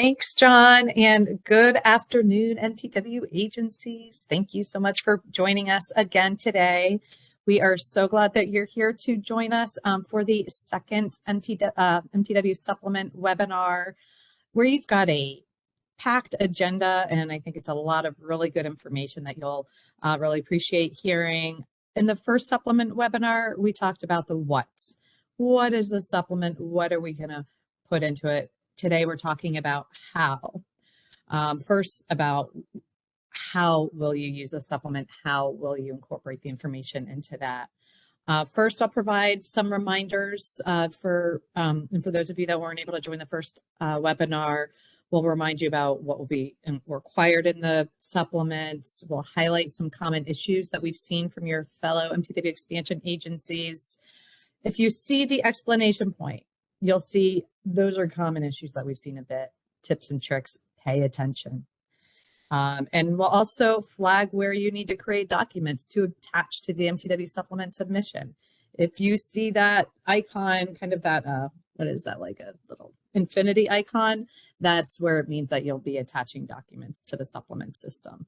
Thanks, John, and good afternoon, Mtw agencies. Thank you so much for joining us again today. We are so glad that you're here to join us for the second Mtw Supplement webinar, where you've got a packed agenda, and I think it's a lot of really good information that you'll really appreciate hearing. In the first supplement webinar, we talked about the what. What is the supplement? What are we going to put into it? Today, we're talking about how. First, about how will you use the supplement? How will you incorporate the information into that? First, I'll provide some reminders and for those of you that weren't able to join the first webinar, we'll remind you about what will be required in the supplements. We'll highlight some common issues that we've seen from your fellow Mtw expansion agencies. If you see the explanation point, you'll see those are common issues that we've seen a bit. Tips and tricks, pay attention. And we'll also flag where you need to create documents to attach to the Mtw supplement submission. If you see that icon, kind of that, what is that, like a little infinity icon, that's where it means that you'll be attaching documents to the supplement system.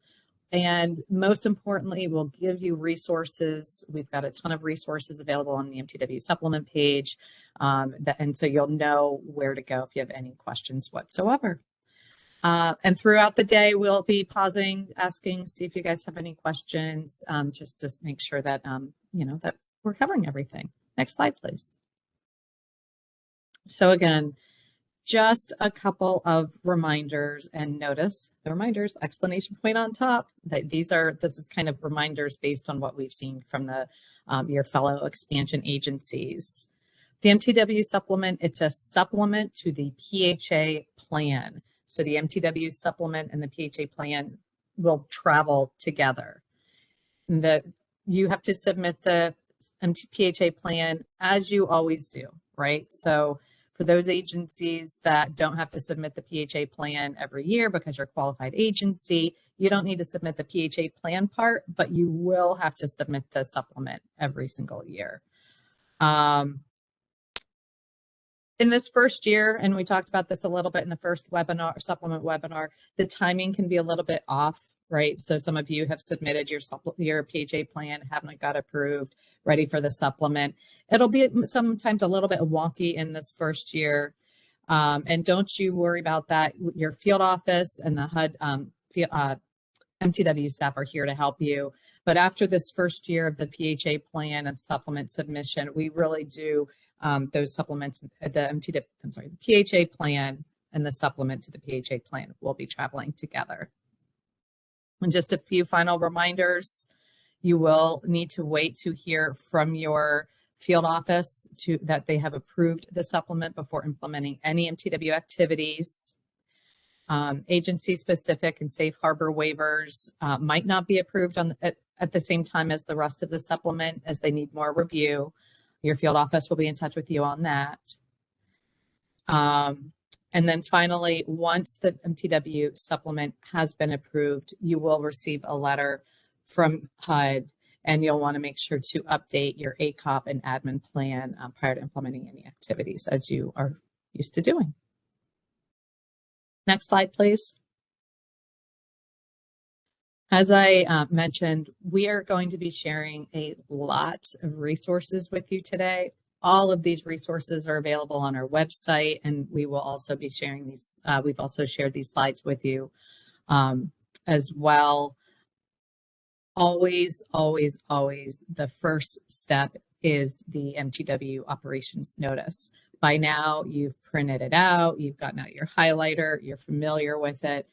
And most importantly, we'll give you resources. We've got a ton of resources available on the Mtw supplement page. And so you'll know where to go if you have any questions whatsoever. And throughout the day, we'll be pausing, asking, see if you guys have any questions, just to make sure that, that we're covering everything. Next slide, please. So again, just a couple of reminders, and notice the reminders, explanation point on top. That this is kind of reminders based on what we've seen from the your fellow expansion agencies. The Mtw supplement, it's a supplement to the PHA plan. So the Mtw supplement and the PHA plan will travel together. You have to submit the PHA plan as you always do, right? So for those agencies that don't have to submit the PHA plan every year because you're a qualified agency, you don't need to submit the PHA plan part, but you will have to submit the supplement every single year. In this first year, and we talked about this a little bit in the first webinar, supplement webinar, the timing can be a little bit off, right? So some of you have submitted your PHA plan, haven't got approved, ready for the supplement. It'll be sometimes a little bit wonky in this first year. And don't you worry about that. Your field office and the HUD Mtw staff are here to help you. But after this first year of the PHA plan and supplement submission, we really do those supplements, the PHA plan and the supplement to the PHA plan will be traveling together. And just a few final reminders, you will need to wait to hear from your field office that they have approved the supplement before implementing any Mtw activities. Agency specific and safe harbor waivers might not be approved at the same time as the rest of the supplement, as they need more review. Your field office will be in touch with you on that. And then finally, once the Mtw supplement has been approved, you will receive a letter from HUD, and you'll want to make sure to update your ACOP and admin plan prior to implementing any activities, as you are used to doing. Next slide, please. As I mentioned, we are going to be sharing a lot of resources with you today. All of these resources are available on our website, and we will also be sharing these. We've also shared these slides with you as well. Always, always, always, the first step is the Mtw operations notice. By now, you've printed it out, you've gotten out your highlighter, you're familiar with it.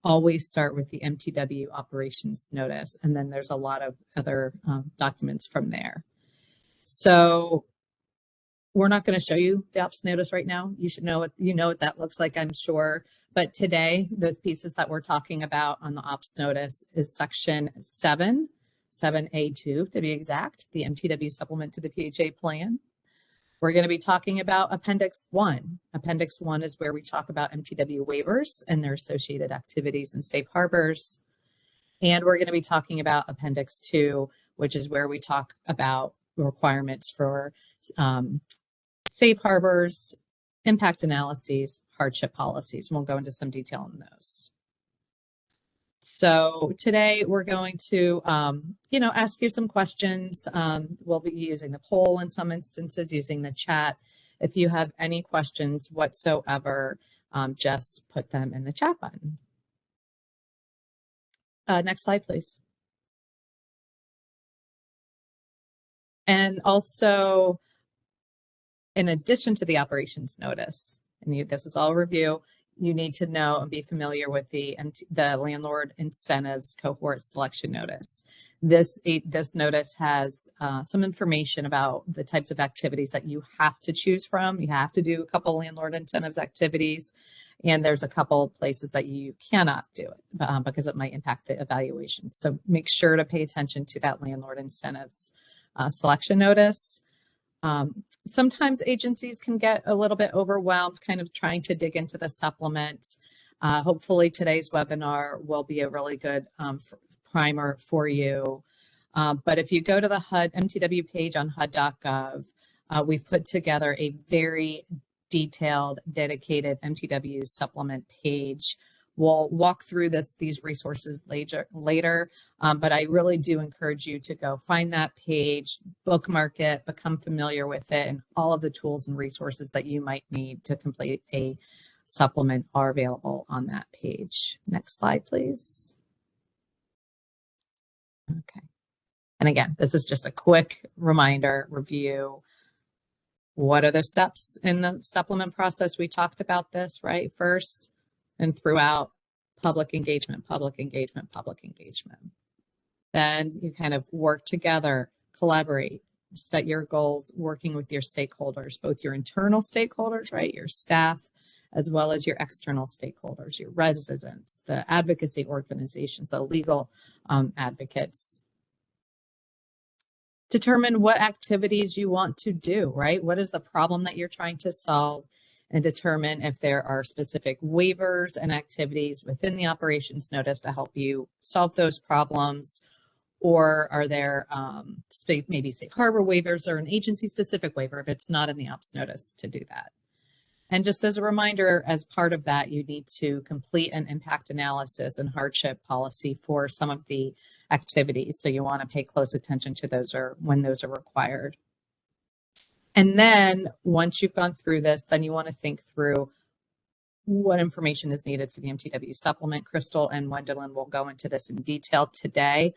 Always start with the Mtw operations notice, and then there's a lot of other documents from there. So we're not going to show you the ops notice right now. You should know what that looks like, I'm sure. But today, those pieces that we're talking about on the ops notice is section 7A2 to be exact, the Mtw supplement to the PHA plan. We're going to be talking about Appendix 1. Appendix 1 is where we talk about Mtw waivers and their associated activities and safe harbors. And we're going to be talking about Appendix 2, which is where we talk about requirements for safe harbors impact analyses, hardship policies. We'll go into some detail on those. So today we're going to, ask you some questions. We'll be using the poll in some instances, using the chat. If you have any questions whatsoever, just put them in the chat button. Next slide, please. And also, in addition to the operations notice, and this is all review, you need to know and be familiar with the landlord incentives cohort selection notice. This notice has some information about the types of activities that you have to choose from. You have to do a couple landlord incentives activities, and there's a couple places that you cannot do it because it might impact the evaluation. So make sure to pay attention to that landlord incentives selection notice. Sometimes agencies can get a little bit overwhelmed kind of trying to dig into the supplement. Hopefully today's webinar will be a really good primer for you. But if you go to the HUD MTW page on HUD.gov, we've put together a very detailed, dedicated Mtw supplement page. We'll walk through these resources later, but I really do encourage you to go find that page, bookmark it, become familiar with it, and all of the tools and resources that you might need to complete a supplement are available on that page. Next slide, please. Okay. And again, this is just a quick reminder, review. What are the steps in the supplement process? We talked about this, right? First and throughout, public engagement, public engagement, public engagement. Then you kind of work together, collaborate, set your goals, working with your stakeholders, both your internal stakeholders, right? Your staff, as well as your external stakeholders, your residents, the advocacy organizations, the legal advocates. Determine what activities you want to do, right? What is the problem that you're trying to solve? And determine if there are specific waivers and activities within the operations notice to help you solve those problems. Or are there maybe safe harbor waivers or an agency specific waiver if it's not in the ops notice to do that. And just as a reminder, as part of that, you need to complete an impact analysis and hardship policy for some of the activities. So you want to pay close attention to those or when those are required. And then once you've gone through this, then you want to think through what information is needed for the Mtw supplement. Crystal and Gwendolyn will go into this in detail today,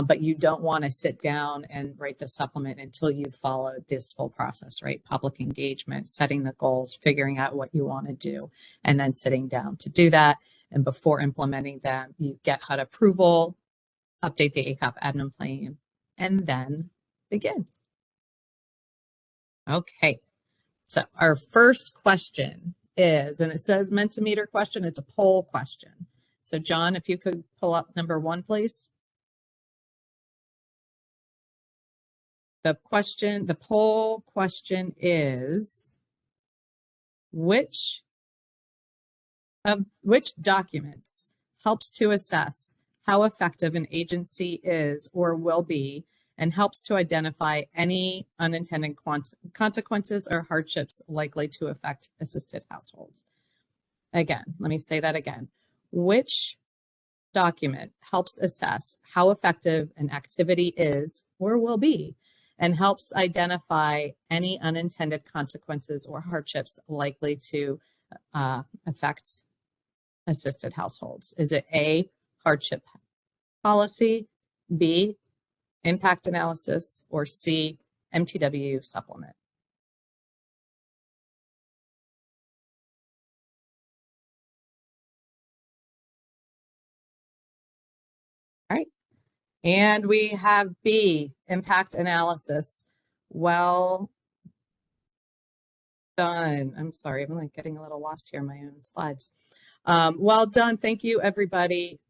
but you don't want to sit down and write the supplement until you've followed this full process, right? Public engagement, setting the goals, figuring out what you want to do, and then sitting down to do that. And before implementing them, you get HUD approval, update the ACOP admin plan, and then begin. Okay, so our first question is, and it says Mentimeter question, it's a poll question. So John, if you could pull up number 1, please. The poll question is, which documents helps to assess how effective an agency is or will be, and helps to identify any unintended consequences or hardships likely to affect assisted households? Again, let me say that again. Which document helps assess how effective an activity is or will be, and helps identify any unintended consequences or hardships likely to affect assisted households? Is it A, hardship policy, B, impact analysis, or C, Mtw supplement? All right. And we have B, impact analysis. Well done. I'm sorry, I'm like getting a little lost here in my own slides. Well done. Thank you, everybody.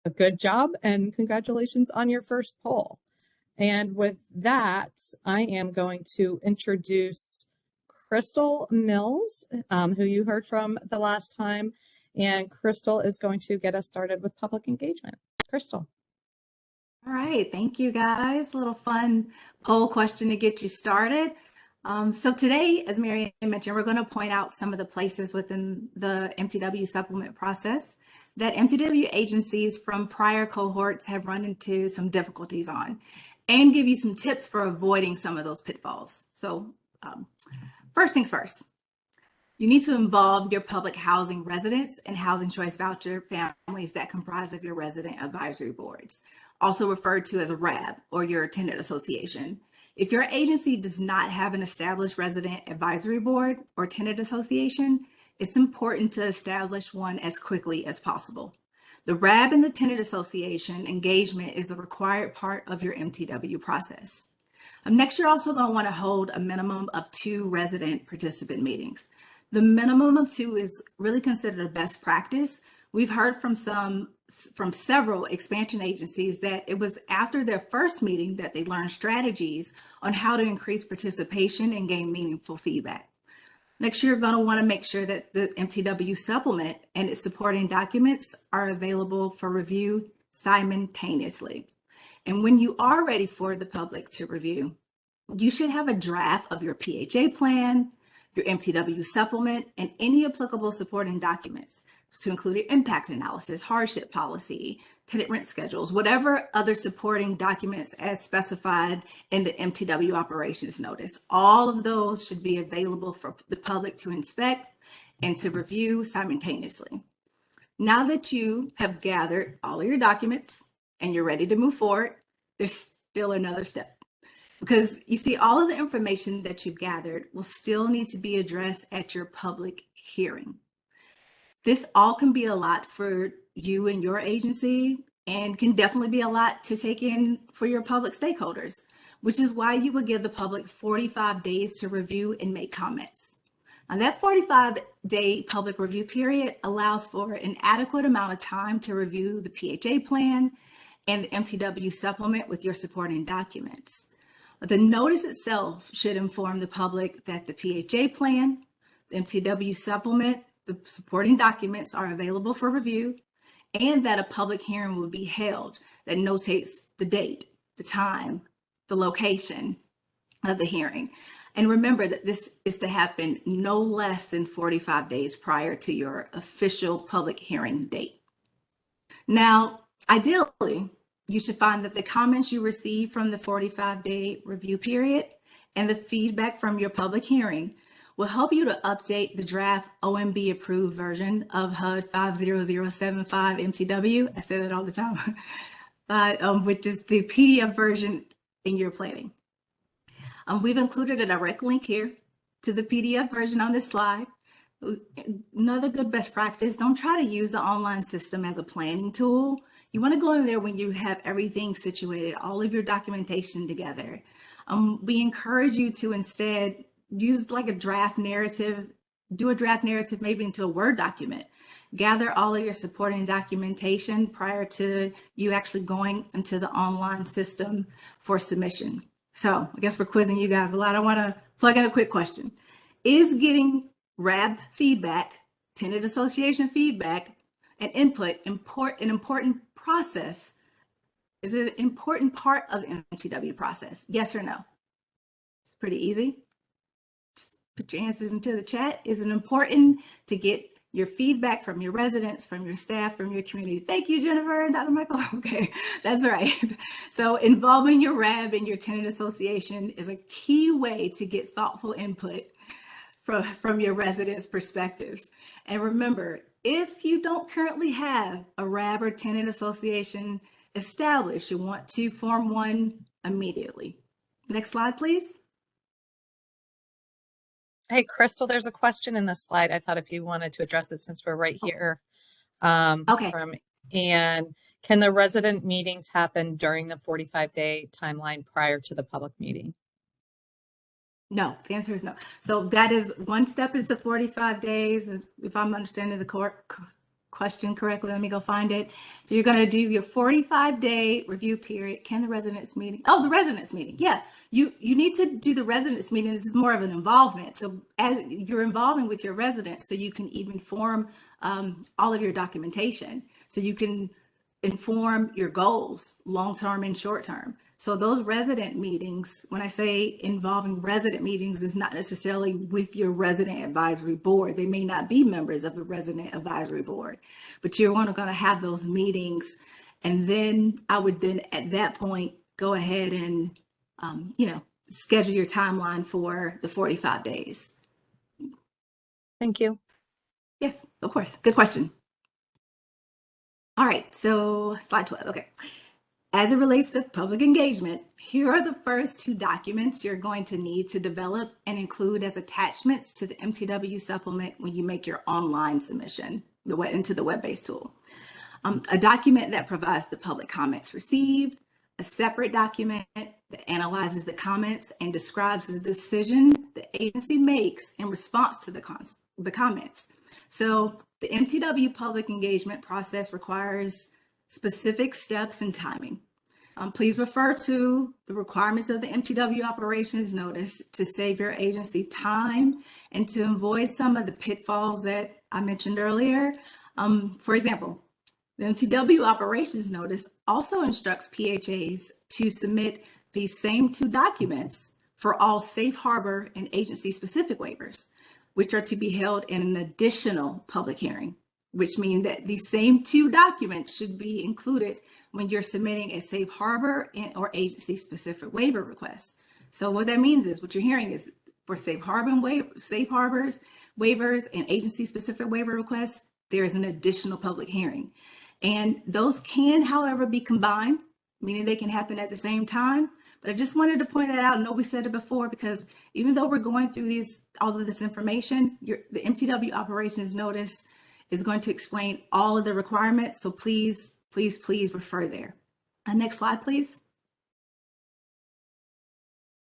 A good job and congratulations on your first poll. And with that, I am going to introduce Crystal Mills, who you heard from the last time. And Crystal is going to get us started with public engagement. Crystal. All right, thank you guys. A little fun poll question to get you started. So today, as Mary mentioned, we're going to point out some of the places within the Mtw supplement process that Mtw agencies from prior cohorts have run into some difficulties on, and give you some tips for avoiding some of those pitfalls. So first things first, you need to involve your public housing residents and housing choice voucher families that comprise of your resident advisory boards, also referred to as a RAB or your tenant association. If your agency does not have an established resident advisory board or tenant association, it's important to establish one as quickly as possible. The RAB and the tenant association engagement is a required part of your MTW process. Next, you're also going to want to hold a minimum of 2 resident participant meetings. The minimum of 2 is really considered a best practice. We've heard from several expansion agencies that it was after their first meeting that they learned strategies on how to increase participation and gain meaningful feedback. Next, you're going to want to make sure that the Mtw supplement and its supporting documents are available for review simultaneously. And when you are ready for the public to review, you should have a draft of your PHA plan, your Mtw supplement, and any applicable supporting documents to include your impact analysis, hardship policy, tenant rent schedules, whatever other supporting documents as specified in the Mtw operations notice. All of those should be available for the public to inspect and to review simultaneously. Now that you have gathered all of your documents and you're ready to move forward, there's still another step. Because you see, all of the information that you've gathered will still need to be addressed at your public hearing. This all can be a lot for you and your agency, and can definitely be a lot to take in for your public stakeholders, which is why you would give the public 45 days to review and make comments. And that 45-day public review period allows for an adequate amount of time to review the PHA plan and the Mtw supplement with your supporting documents. The notice itself should inform the public that the PHA plan, the Mtw supplement, the supporting documents are available for review, and that a public hearing will be held that notates the date, the time, the location of the hearing. And remember that this is to happen no less than 45 days prior to your official public hearing date. Now, ideally, you should find that the comments you receive from the 45-day review period and the feedback from your public hearing will help you to update the draft OMB approved version of HUD 50075 Mtw. I say that all the time, which is the PDF version in your planning. We've included a direct link here to the PDF version on this slide. Another good best practice, don't try to use the online system as a planning tool. You want to go in there when you have everything situated, all of your documentation together. We encourage you to instead use like a draft narrative, do a draft narrative maybe into a Word document. Gather all of your supporting documentation prior to you actually going into the online system for submission. So I guess we're quizzing you guys a lot. I want to plug in a quick question. Is getting RAB feedback, tenant association feedback, and input an important process? Is it an important part of the Mtw process? Yes or no? It's pretty easy. Just put your answers into the chat. Is it important to get your feedback from your residents, from your staff, from your community? Thank you, Jennifer and Dr. Michael. Okay, that's right. So involving your RAB and your tenant association is a key way to get thoughtful input from your residents' perspectives. And remember, if you don't currently have a RAB or tenant association established, you want to form one immediately. Next slide, please. Hey, Crystal, there's a question in the slide. I thought if you wanted to address it since we're right here. Okay. And can the resident meetings happen during the 45-day timeline prior to the public meeting? No, the answer is no. So that is one step is the 45 days. If I'm understanding the question correctly, let me go find it. So you're going to do your 45-day review period. Can the residents meeting? Oh, the residents meeting. Yeah, you need to do the residents meeting. This is more of an involvement. So as you're involving with your residents, so you can even form all of your documentation. So you can inform your goals, long-term and short-term. So those resident meetings, when I say involving resident meetings, is not necessarily with your resident advisory board. They may not be members of the resident advisory board, but you're going to have those meetings. And then I would then at that point, go ahead and, schedule your timeline for the 45 days. Thank you. Yes, of course. Good question. All right, so slide 12. Okay. As it relates to public engagement, here are the first two documents you're going to need to develop and include as attachments to the Mtw supplement when you make your online submission into the web-based tool. A document that provides the public comments received, a separate document that analyzes the comments and describes the decision the agency makes in response to the comments. So the Mtw public engagement process requires specific steps and timing. Please refer to the requirements of the Mtw operations notice to save your agency time and to avoid some of the pitfalls that I mentioned earlier. For example, the Mtw operations notice also instructs PHAs to submit these same two documents for all safe harbor and agency specific waivers, which are to be held in an additional public hearing, which means that these same two documents should be included when you're submitting a safe harbor or agency specific waiver request. So what that means is what you're hearing is for safe harbors, waivers, and agency specific waiver requests, there is an additional public hearing. And those can, however, be combined, meaning they can happen at the same time. But I just wanted to point that out. I know we said it before, because even though we're going through all of this information, the Mtw operations notice is going to explain all of the requirements. So please refer there. Next slide, please.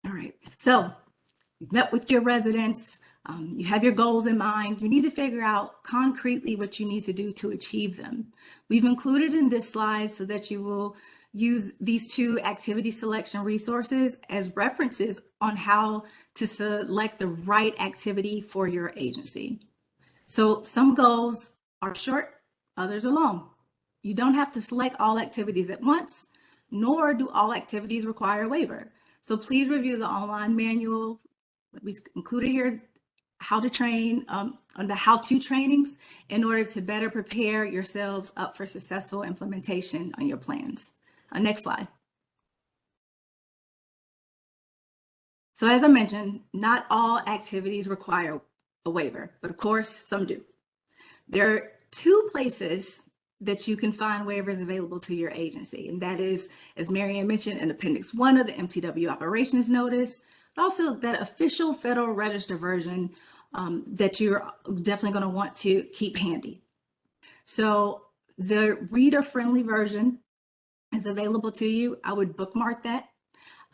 All right. So you've met with your residents. You have your goals in mind. You need to figure out concretely what you need to do to achieve them. We've included in this slide so that you will use these two activity selection resources as references on how to select the right activity for your agency. So some goals are short, others are long. You don't have to select all activities at once, nor do all activities require a waiver. So please review the online manual that we included here, how to train, on the how-to trainings in order to better prepare yourselves up for successful implementation on your plans. Next slide. So as I mentioned, not all activities require a waiver, but of course some do. There are two places that you can find waivers available to your agency, and that is, as Marianne mentioned, in Appendix 1 of the Mtw operations notice, but also that official Federal Register version that you're definitely going to want to keep handy. So the reader-friendly version is available to you. I would bookmark that,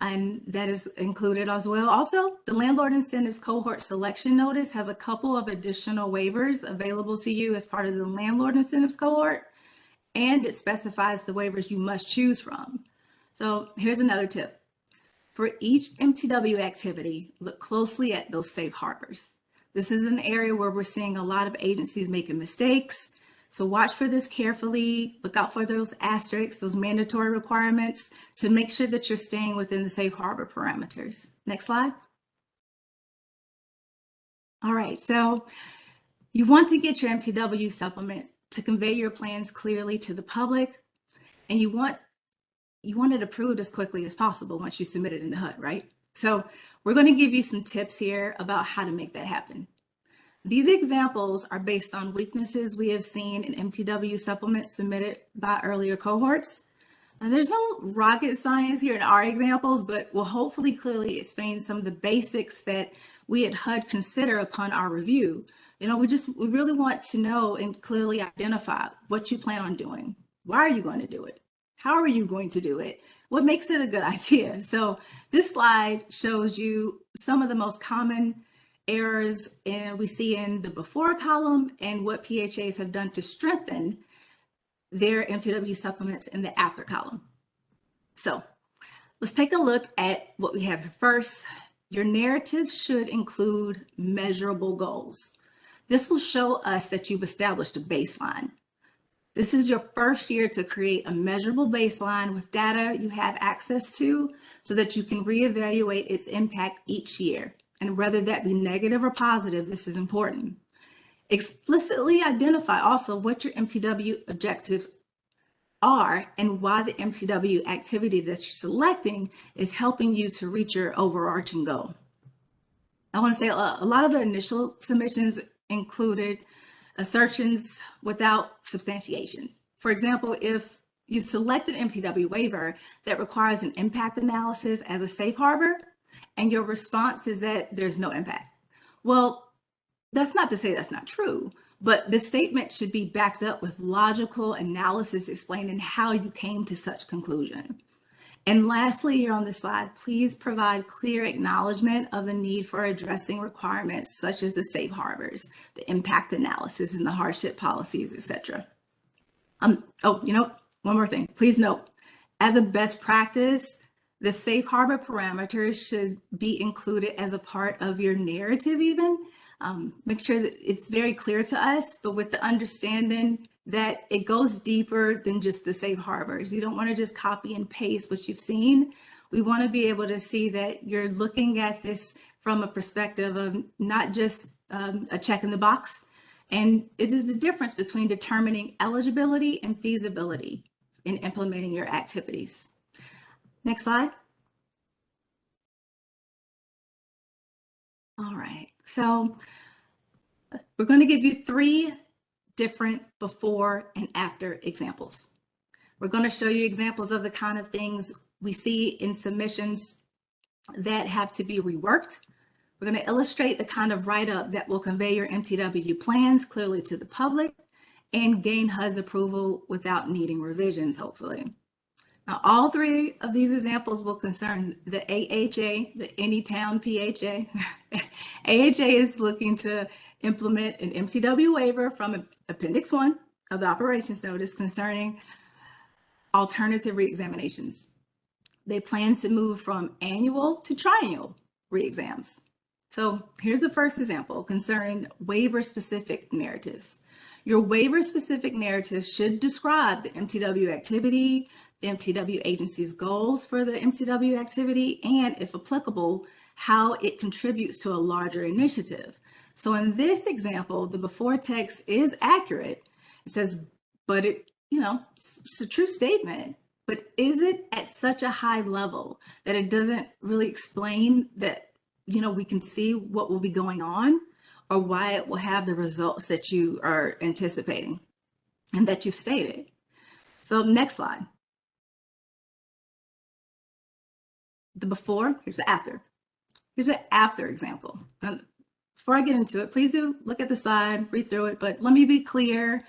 and that is included as well. Also, the Landlord Incentives Cohort Selection Notice has a couple of additional waivers available to you as part of the Landlord Incentives Cohort, and it specifies the waivers you must choose from. So here's another tip. For each Mtw activity, look closely at those safe harbors. This is an area where we're seeing a lot of agencies making mistakes. So watch for this carefully, look out for those asterisks, those mandatory requirements to make sure that you're staying within the safe harbor parameters. Next slide. All right, so you want to get your Mtw supplement to convey your plans clearly to the public, and you want it approved as quickly as possible once you submit it in the HUD, right? So we're going to give you some tips here about how to make that happen. These examples are based on weaknesses we have seen in Mtw supplements submitted by earlier cohorts. And there's no rocket science here in our examples, but we'll hopefully clearly explain some of the basics that we at HUD consider upon our review. We really want to know and clearly identify what you plan on doing. Why are you going to do it? How are you going to do it? What makes it a good idea? So this slide shows you some of the most common errors we see in the before column and what PHAs have done to strengthen their Mtw supplements in the after column. So let's take a look at what we have here first. Your narrative should include measurable goals. This will show us that you've established a baseline. This is your first year to create a measurable baseline with data you have access to so that you can reevaluate its impact each year. And whether that be negative or positive, this is important. Explicitly identify also what your MTW objectives are and why the MTW activity that you're selecting is helping you to reach your overarching goal. I want to say a lot of the initial submissions included assertions without substantiation. For example, if you select an MTW waiver that requires an impact analysis as a safe harbor, and your response is that there's no impact. Well, that's not to say that's not true, but the statement should be backed up with logical analysis explaining how you came to such conclusion. And lastly, here on this slide, please provide clear acknowledgement of the need for addressing requirements such as the safe harbors, the impact analysis, and the hardship policies, etc. One more thing. Please note, as a best practice, the safe harbor parameters should be included as a part of your narrative even. Make sure that it's very clear to us, but with the understanding that it goes deeper than just the safe harbors. You don't want to just copy and paste what you've seen. We want to be able to see that you're looking at this from a perspective of not just a check in the box. And it is the difference between determining eligibility and feasibility in implementing your activities. Next slide. All right, so we're going to give you 3 different before and after examples. We're going to show you examples of the kind of things we see in submissions that have to be reworked. We're going to illustrate the kind of write-up that will convey your MTW plans clearly to the public and gain HUD's approval without needing revisions, hopefully. Now, all 3 of these examples will concern the AHA, the Anytown PHA. AHA is looking to implement an Mtw waiver from Appendix 1 of the operations notice concerning alternative reexaminations. They plan to move from annual to triennial reexams. So here's the first example concerning waiver-specific narratives. Your waiver-specific narrative should describe the MTW activity, the MTW agency's goals for the MTW activity, and if applicable, how it contributes to a larger initiative. So in this example, the before text is accurate. It says, but it's a true statement, but is it at such a high level that it doesn't really explain that, we can see what will be going on or why it will have the results that you are anticipating and that you've stated. So next slide. The before, here's the after. Here's an after example. And before I get into it, please do look at the slide, read through it, but let me be clear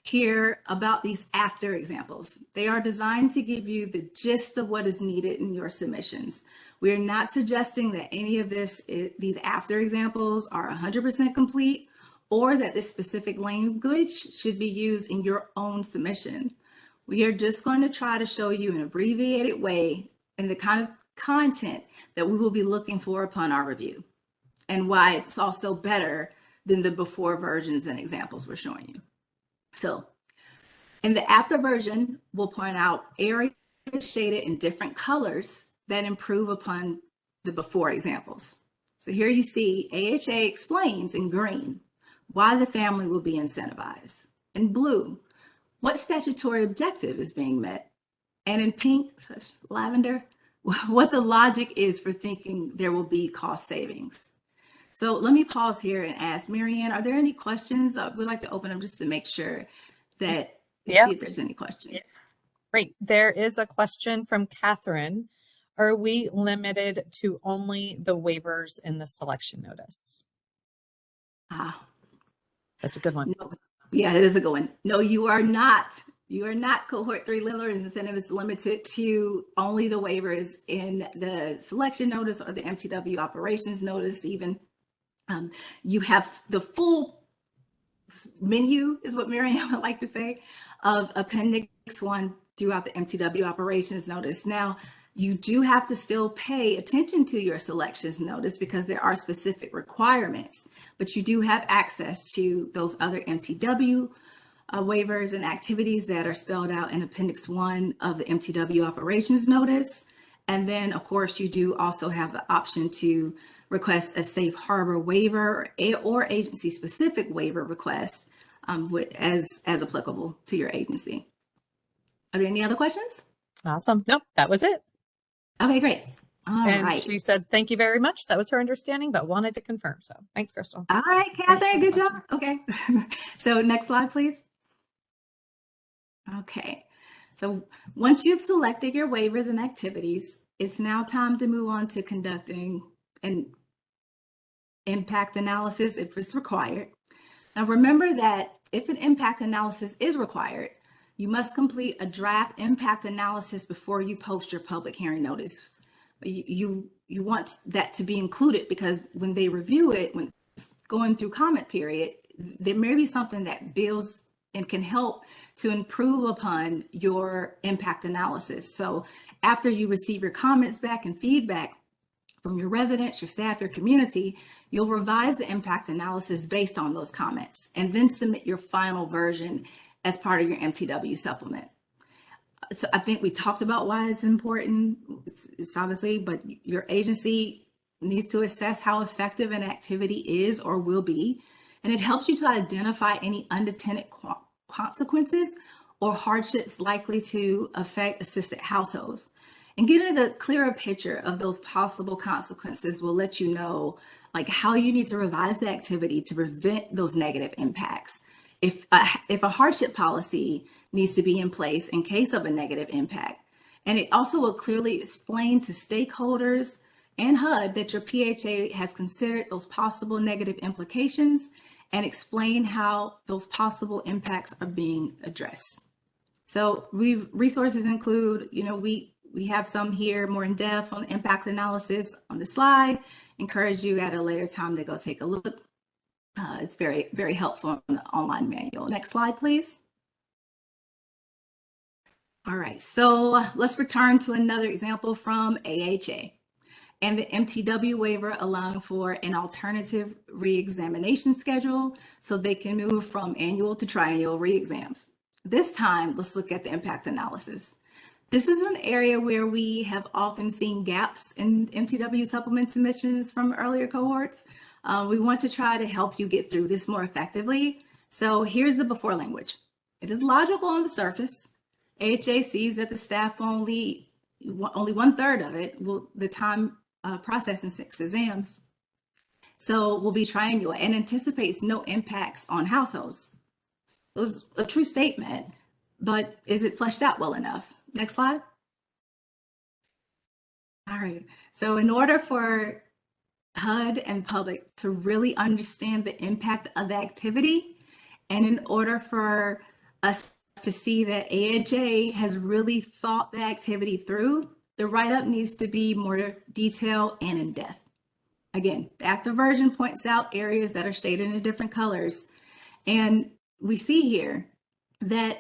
here about these after examples. They are designed to give you the gist of what is needed in your submissions. We are not suggesting that any of these after examples are 100% complete or that this specific language should be used in your own submission. We are just going to try to show you an abbreviated way and the kind of content that we will be looking for upon our review, and why it's also better than the before versions and examples we're showing you. So in the after version, we'll point out areas shaded in different colors that improve upon the before examples. So here you see AHA explains in green why the family will be incentivized. In blue, what statutory objective is being met. And in pink, lavender, what the logic is for thinking there will be cost savings. So let me pause here and ask Marianne, are there any questions? We'd like to open them just to make sure that see if there's any questions. Great. There is a question from Catherine. Are we limited to only the waivers in the selection notice? That's a good one. No. Yeah, it is a good one. No, you are not. You are not. Cohort 3 landlord incentive is limited to only the waivers in the selection notice or the MTW operations notice even. You have the full menu, is what Miriam would like to say, of Appendix 1 throughout the MTW operations notice. Now, you do have to still pay attention to your selections notice because there are specific requirements, but you do have access to those other MTW waivers and activities that are spelled out in Appendix 1 of the MTW Operations Notice. And then, of course, you do also have the option to request a safe harbor waiver or agency-specific waiver request as applicable to your agency. Are there any other questions? Awesome. Nope, that was it. Okay, great. All And right. she said, thank you very much. That was her understanding, but wanted to confirm. So thanks, Crystal. All right, Catherine, good job. Okay. So next slide, please. Okay. So once you've selected your waivers and activities, it's now time to move on to conducting an impact analysis if it's required. Now remember that if an impact analysis is required, you must complete a draft impact analysis before you post your public hearing notice. You want that to be included because when they review it, when it's going through comment period, there may be something that builds and can help to improve upon your impact analysis. So after you receive your comments back and feedback from your residents, your staff, your community, you'll revise the impact analysis based on those comments and then submit your final version as part of your MTW supplement. So I think we talked about why it's important. It's obviously, but your agency needs to assess how effective an activity is or will be. And it helps you to identify any unintended consequences or hardships likely to affect assisted households. And getting a clearer picture of those possible consequences will let you know like how you need to revise the activity to prevent those negative impacts. If a hardship policy needs to be in place in case of a negative impact. And it also will clearly explain to stakeholders and HUD that your PHA has considered those possible negative implications and explain how those possible impacts are being addressed. So resources include, we have some here more in depth on impact analysis on the slide. Encourage you at a later time to go take a look. It's very, very helpful in the online manual. Next slide, please. All right, so let's return to another example from AHA and the MTW waiver allowing for an alternative reexamination schedule so they can move from annual to triennial reexams. This time, let's look at the impact analysis. This is an area where we have often seen gaps in MTW supplement submissions from earlier cohorts. We want to try to help you get through this more effectively. So here's the before language. It is logical on the surface. AHA sees that the staff only 1/3 of it will the time processing 6 exams. So will be triennial and anticipates no impacts on households. It was a true statement, but is it fleshed out well enough? Next slide. All right, so in order for HUD and public to really understand the impact of the activity, and in order for us to see that AHA has really thought the activity through, the write-up needs to be more detailed and in depth. Again, the active version points out areas that are shaded in different colors. And we see here that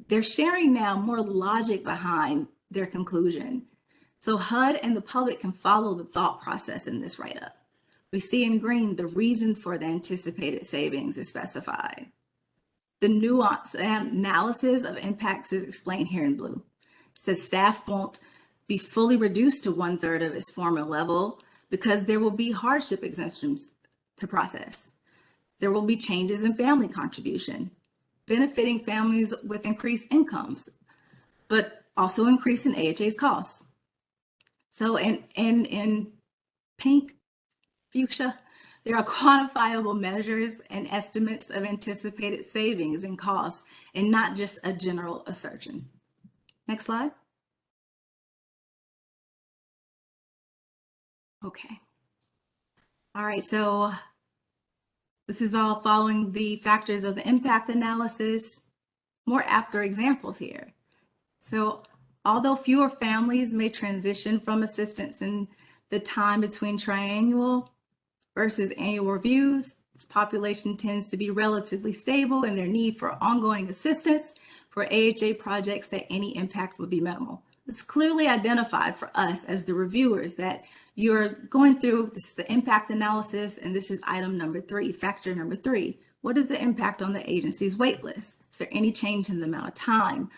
they're sharing now more logic behind their conclusion. So HUD and the public can follow the thought process in this write-up. We see in green the reason for the anticipated savings is specified. The nuance and analysis of impacts is explained here in blue. It says staff won't be fully reduced to 1/3 of its former level because there will be hardship exemptions to process. There will be changes in family contribution, benefiting families with increased incomes, but also increase in AHA's costs. So in pink, fuchsia, there are quantifiable measures and estimates of anticipated savings and costs, and not just a general assertion. Next slide. Okay. All right, so this is all following the factors of the impact analysis, more after examples here. So although fewer families may transition from assistance in the time between triennial versus annual reviews, its population tends to be relatively stable in their need for ongoing assistance for AHA projects that any impact would be minimal. It's clearly identified for us as the reviewers that you're going through this, the impact analysis, and this is item number 3, factor number 3, What is the impact on the agency's wait list? Is there any change in the amount of time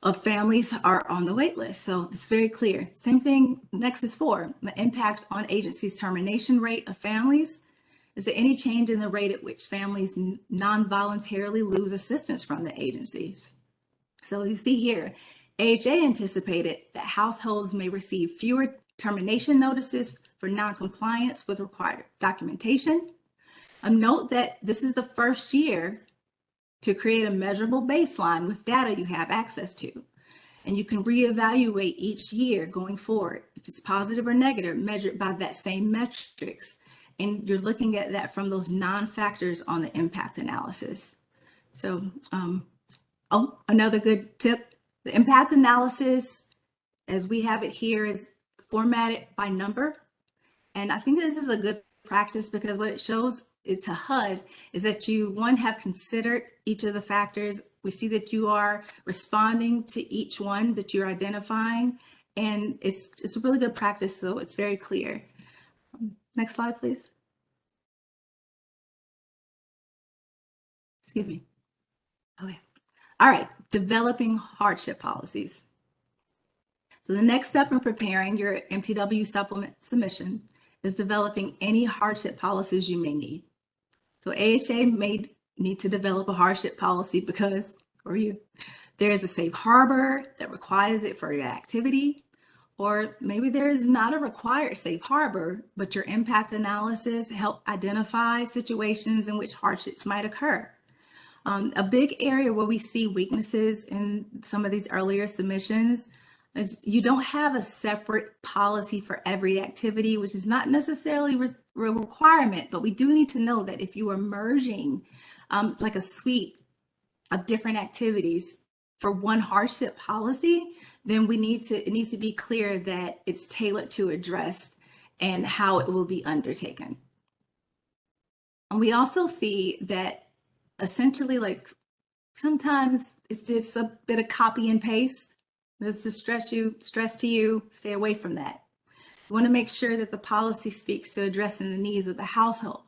of families are on the wait list? So it's very clear. Same thing, next is 4, the impact on agency's termination rate of families. Is there any change in the rate at which families non-voluntarily lose assistance from the agencies? So you see here, AHA anticipated that households may receive fewer termination notices for non-compliance with required documentation. Note that this is the first year to create a measurable baseline with data you have access to. And you can reevaluate each year going forward. If it's positive or negative, measured by that same metrics. And you're looking at that from those non-factors on the impact analysis. So, another good tip, the impact analysis, as we have it here, is formatted by number. And I think this is a good practice because what it shows it's a HUD is that you, one, have considered each of the factors. We see that you are responding to each one that you're identifying, and it's a really good practice, so it's very clear. Next slide, please. Excuse me. Okay. All right, developing hardship policies. So the next step in preparing your Mtw supplement submission is developing any hardship policies you may need. So AHA may need to develop a hardship policy because, for you, there is a safe harbor that requires it for your activity, or maybe there is not a required safe harbor, but your impact analysis help identify situations in which hardships might occur. A big area where we see weaknesses in some of these earlier submissions is you don't have a separate policy for every activity, which is not necessarily a requirement, but we do need to know that if you are merging like a suite of different activities for one hardship policy, then it needs to be clear that it's tailored to address and how it will be undertaken. And we also see that essentially, like, sometimes it's just a bit of copy and paste. Just to stress to you, stay away from that. You want to make sure that the policy speaks to addressing the needs of the household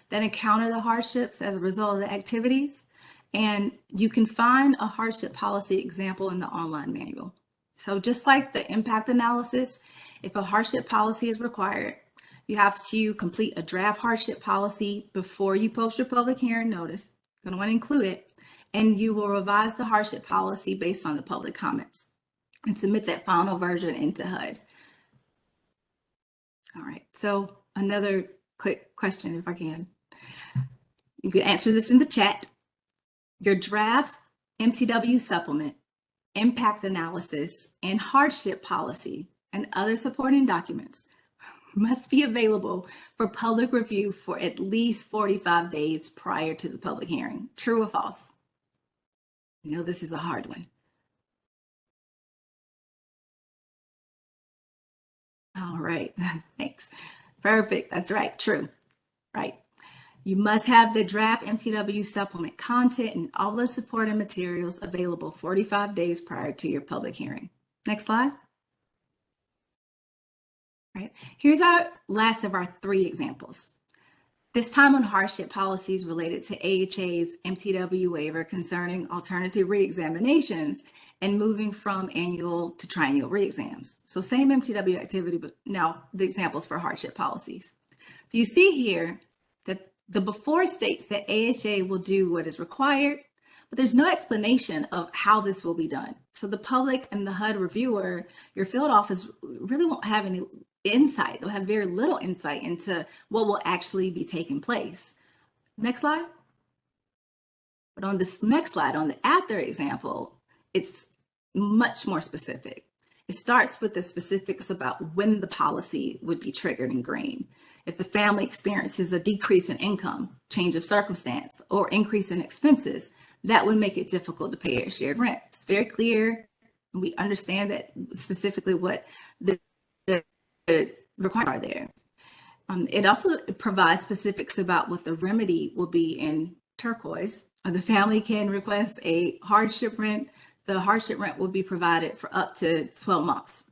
that encounter the hardships as a result of the activities. And you can find a hardship policy example in the online manual. So just like the impact analysis, if a hardship policy is required, you have to complete a draft hardship policy before you post your public hearing notice. You're going to want to include it, and you will revise the hardship policy based on the public comments and submit that final version into HUD. All right, so another quick question, if I can. You can answer this in the chat. Your draft Mtw supplement, impact analysis, and hardship policy and other supporting documents must be available for public review for at least 45 days prior to the public hearing. True or false? I know this is a hard one. All right, thanks. Perfect, that's right, true, right. You must have the draft Mtw supplement content and all the supporting materials available 45 days prior to your public hearing. Next slide. All right, here's our last of our 3 examples. This time on hardship policies related to AHA's Mtw waiver concerning alternative reexaminations and moving from annual to triennial reexams. So same Mtw activity, but now the examples for hardship policies. You see here that the before states that AHA will do what is required, but there's no explanation of how this will be done. So the public and the HUD reviewer, your field office, really won't have any insight. They'll have very little insight into what will actually be taking place. Next slide. But on this next slide, on the after example, it's much more specific. It starts with the specifics about when the policy would be triggered in green. If the family experiences a decrease in income, change of circumstance, or increase in expenses, that would make it difficult to pay a shared rent. It's very clear, and we understand that specifically what the requirements are there. It also provides specifics about what the remedy will be in turquoise. The family can request a hardship rent. The hardship rent will be provided for up to 12 months.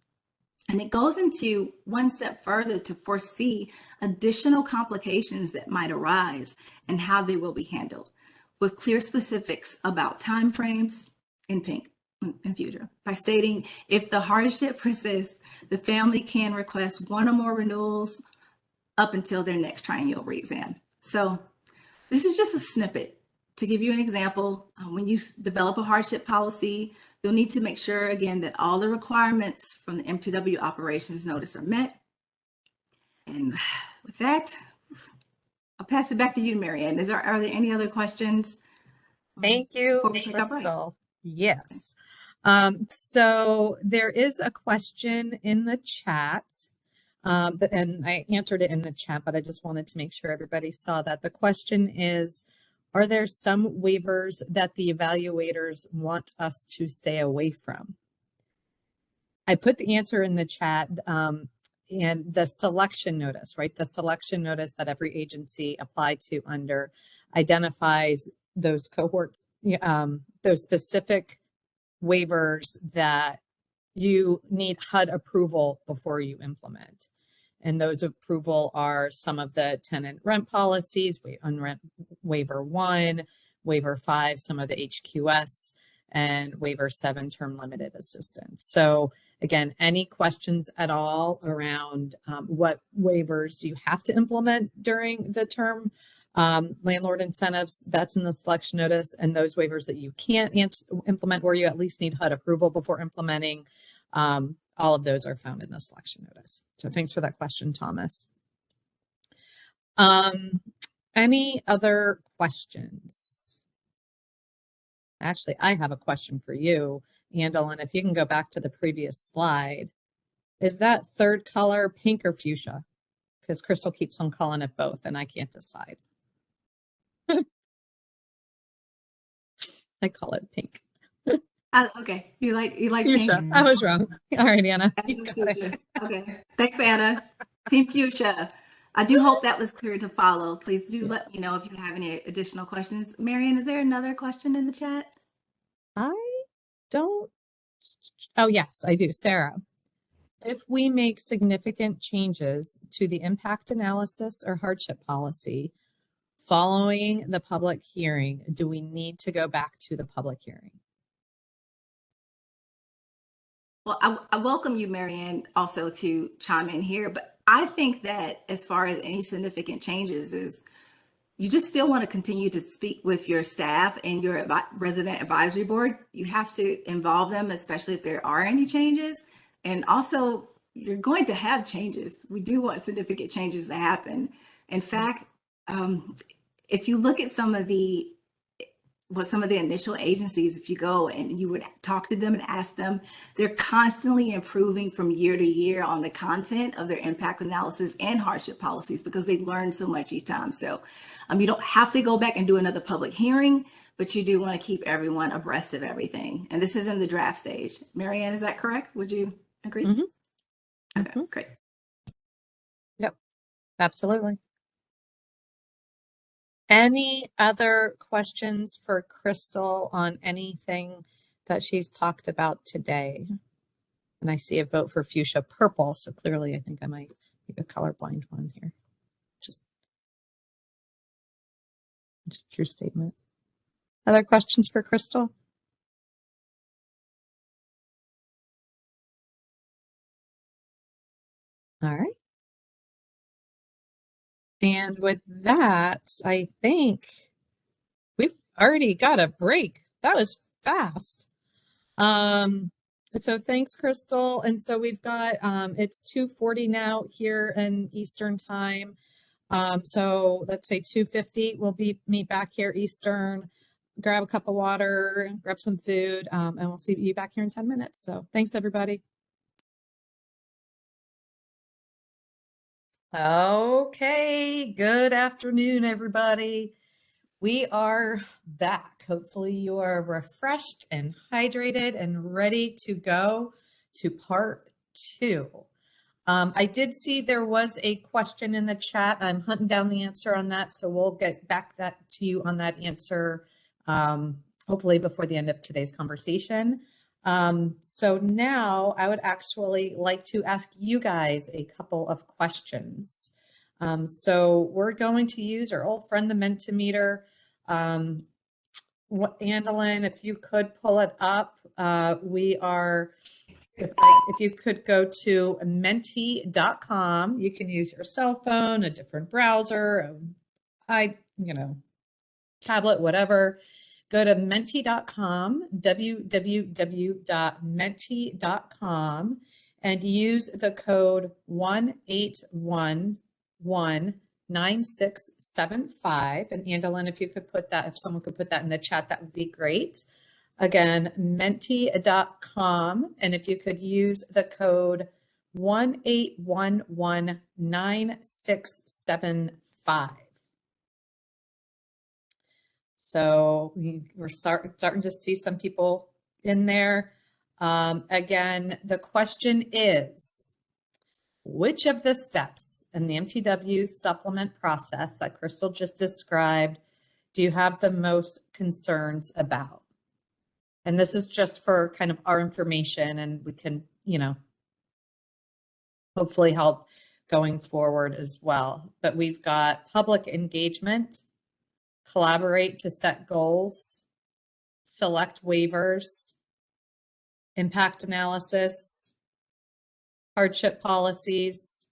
And it goes into one step further to foresee additional complications that might arise and how they will be handled, with clear specifics about timeframes in pink in future. By stating, if the hardship persists, the family can request one or more renewals up until their next triennial reexam. So this is just a snippet to give you an example. When you develop a hardship policy, you'll need to make sure, again, that all the requirements from the Mtw operations notice are met. And with that, I'll pass it back to you, Marianne. Are there any other questions? Thank you, Before we pick up right? Crystal. Yes. So there is a question in the chat, and I answered it in the chat, but I just wanted to make sure everybody saw that. The question is, are there some waivers that the evaluators want us to stay away from? I put the answer in the chat, and the selection notice, right? The selection notice that every agency applied to under identifies those cohorts, those specific waivers that you need HUD approval before you implement. And those approval are some of the tenant rent policies, unrent waiver 1, waiver 5, some of the HQS, and waiver 7, term limited assistance. So again, any questions at all around what waivers you have to implement during the term landlord incentives, that's in the selection notice, and those waivers that you can't implement or you at least need HUD approval before implementing, all of those are found in the selection notice. So thanks for that question, Thomas. Any other questions? Actually, I have a question for you, Andel, and if you can go back to the previous slide, is that third color pink or fuchsia? Because Crystal keeps on calling it both and I can't decide. I call it pink. Okay, you like fuchsia. pink? I was wrong. All right, Anna. Okay, thanks, Anna. Team Fuchsia. I do hope that was clear to follow. Please do let me know if you have any additional questions. Marianne, is there another question in the chat? I don't. Oh, yes, I do. Sarah, if we make significant changes to the impact analysis or hardship policy following the public hearing, do we need to go back to the public hearing? Well, I welcome you, Marianne, also to chime in here, but I think that as far as any significant changes is you just still want to continue to speak with your staff and your resident advisory board. You have to involve them, especially if there are any changes. And also, you're going to have changes. We do want significant changes to happen. In fact, if you look at some of the initial agencies, if you go and you would talk to them and ask them, they're constantly improving from year to year on the content of their impact analysis and hardship policies because they learn so much each time. So you don't have to go back and do another public hearing, but you do want to keep everyone abreast of everything. And this is in the draft stage. Marianne, is that correct? Would you agree? Mm-hmm. Okay, great. Yep, absolutely. Any other questions for Crystal on anything that she's talked about today? And I see a vote for fuchsia purple, so clearly I think I might make a colorblind one here. Just true statement. Other questions for Crystal? All right. And with that, I think we've already got a break. That was fast. So thanks, Crystal. And so we've got, it's 2:40 now here in Eastern time. So let's say 2:50, we'll meet back here Eastern, grab a cup of water, grab some food, and we'll see you back here in 10 minutes. So thanks, everybody. Okay, good afternoon, everybody. We are back. Hopefully you are refreshed and hydrated and ready to go to part 2. I did see there was a question in the chat. I'm hunting down the answer on that, so we'll get back to you on that answer, hopefully before the end of today's conversation. So now I would actually like to ask you guys a couple of questions. So we're going to use our old friend, the Mentimeter. Andalyn, if you could pull it up, if you could go to menti.com, you can use your cell phone, a different browser, tablet, whatever. Go to menti.com, www.menti.com, and use the code 18119675. And Andalyn, if someone could put that in the chat, that would be great. Again, menti.com, and if you could use the code 18119675. So we're starting to see some people in there. Again, the question is, which of the steps in the Mtw supplement process that Crystal just described do you have the most concerns about? And this is just for kind of our information, and we can, hopefully help going forward as well. But we've got public engagement, collaborate to set goals, select waivers, impact analysis, hardship policies,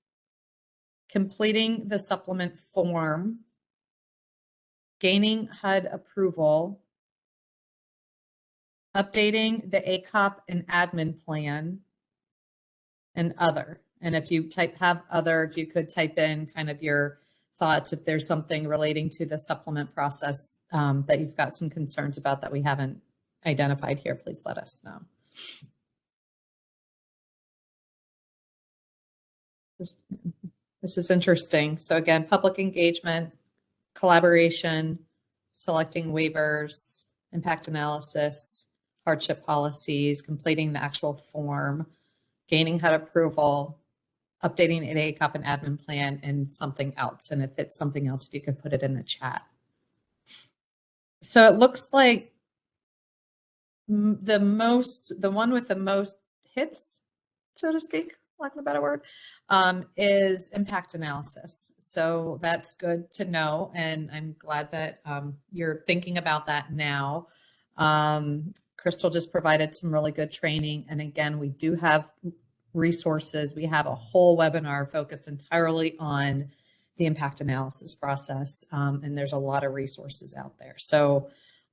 completing the supplement form, gaining HUD approval, updating the ACOP and admin plan, and other. And if you if you could type in kind of your thoughts, if there's something relating to the supplement process that you've got some concerns about that we haven't identified here, please let us know. This is interesting. So again, public engagement, collaboration, selecting waivers, impact analysis, hardship policies, completing the actual form, gaining HUD approval, updating the ACOP and admin plan, and something else. And if it's something else, if you could put it in the chat. So it looks like the one with the most hits, so to speak, lack of a better word, is impact analysis. So that's good to know. And I'm glad that you're thinking about that now. Crystal just provided some really good training. And again, we do have resources. We have a whole webinar focused entirely on the impact analysis process. And there's a lot of resources out there. So,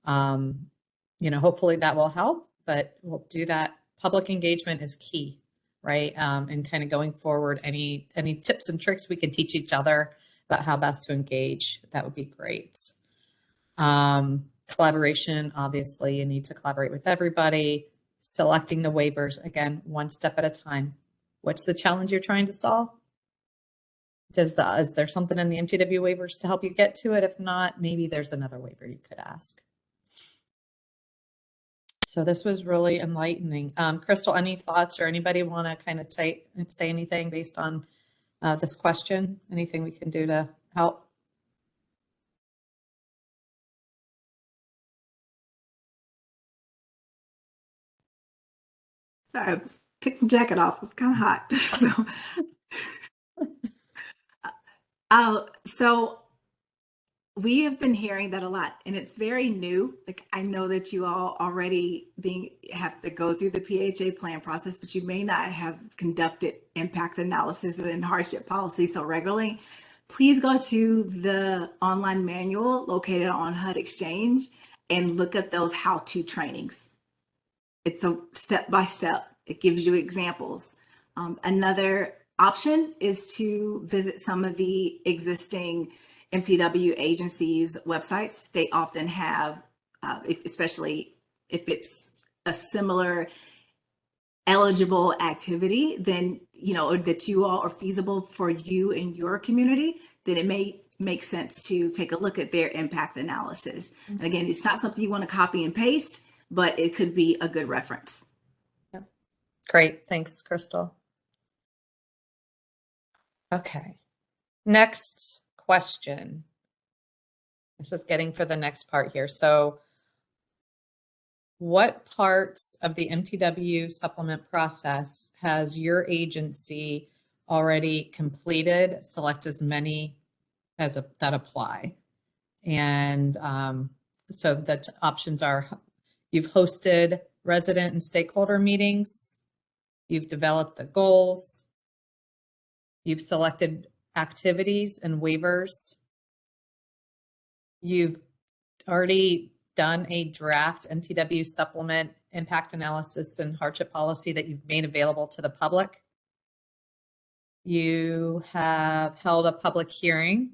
hopefully that will help, but we'll do that. Public engagement is key, right? And kind of going forward, any tips and tricks we can teach each other about how best to engage, that would be great. Collaboration, obviously, you need to collaborate with everybody. Selecting the waivers, again, one step at a time. What's the challenge you're trying to solve? Is there something in the Mtw waivers to help you get to it? If not, maybe there's another waiver you could ask. So this was really enlightening. Crystal, any thoughts or anybody want to kind of say anything based on this question? Anything we can do to help? Sorry, I took the jacket off. It was kind of hot. So we have been hearing that a lot, and it's very new. Like, I know that you all already have to go through the PHA plan process, but you may not have conducted impact analysis and hardship policy so regularly. Please go to the online manual located on HUD Exchange and look at those how-to trainings. It's a step-by-step. It gives you examples. Another option is to visit some of the existing Mtw agencies' websites. They often have, especially if it's a similar eligible activity, then, or that you all are feasible for you and your community, then it may make sense to take a look at their impact analysis. And again, it's not something you want to copy and paste, but it could be a good reference. Yeah. Great. Thanks, Crystal. Okay. Next question. This is getting for the next part here. So what parts of the MTW supplement process has your agency already completed? Select as many as that apply. And so the options are: you've hosted resident and stakeholder meetings, you've developed the goals, you've selected activities and waivers, you've already done a draft MTW supplement impact analysis and hardship policy that you've made available to the public, you have held a public hearing,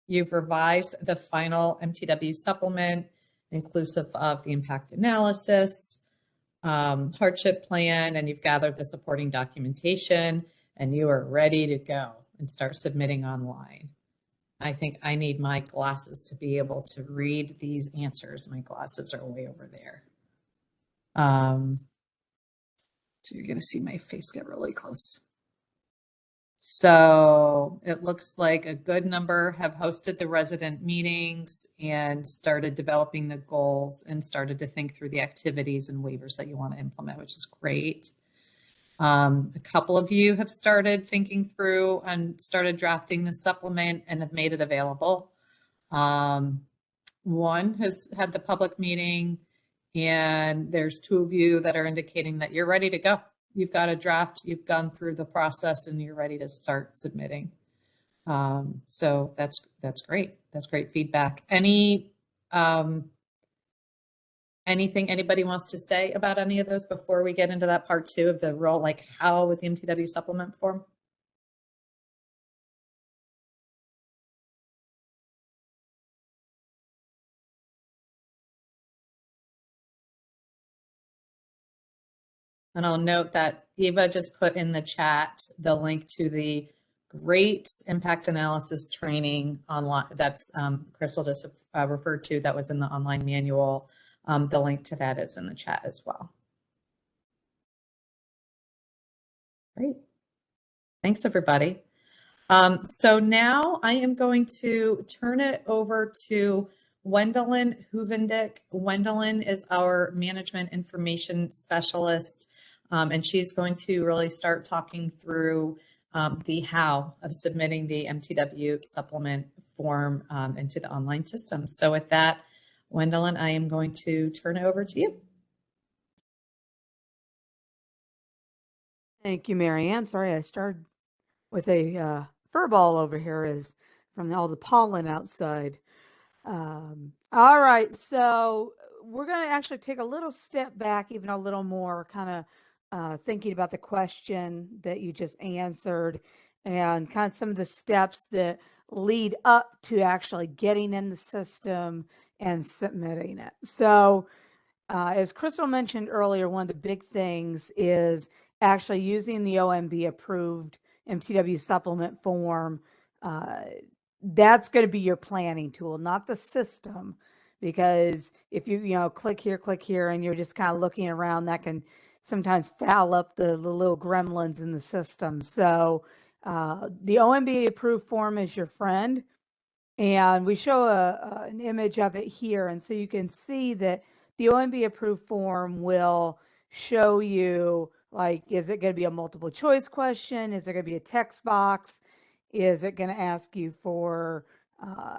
you've revised the final MTW supplement inclusive of the impact analysis, hardship plan, and you've gathered the supporting documentation, and you are ready to go and start submitting online. I think I need my glasses to be able to read these answers. My glasses are way over there. So you're going to see my face get really close. So it looks like a good number have hosted the resident meetings and started developing the goals and started to think through the activities and waivers that you want to implement, which is great. A couple of you have started thinking through and started drafting the supplement and have made it available. One has had the public meeting, and there's 2 of you that are indicating that you're ready to go. You've got a draft, you've gone through the process, and you're ready to start submitting. So that's great. That's great feedback. Anything anybody wants to say about any of those before we get into that part 2 of the role, like how with the MTW supplement form? And I'll note that Eva just put in the chat the link to the great impact analysis training online that's Crystal just referred to, that was in the online manual. The link to that is in the chat as well. Great. Thanks, everybody. So now I am going to turn it over to Wendelin Huvendick. Wendelin is our management information specialist, and she's going to really start talking through the how of submitting the MTW supplement form into the online system. So with that, Wendelin, I am going to turn it over to you. Thank you, Marianne. Sorry, I started with a fur ball over here is from all the pollen outside. All right, so we're going to actually take a little step back, even a little more, kind of thinking about the question that you just answered and kind of some of the steps that lead up to actually getting in the system and submitting it. So as Crystal mentioned earlier, one of the big things is actually using the OMB approved MTW supplement form. That's going to be your planning tool, not the system, because if you click here, and you're just kind of looking around, that can sometimes foul up the little gremlins in the system. So the OMB approved form is your friend, and we show an image of it here, and so you can see that the OMB approved form will show you, like, is it going to be a multiple choice question? Is it going to be a text box? Is it going to ask you for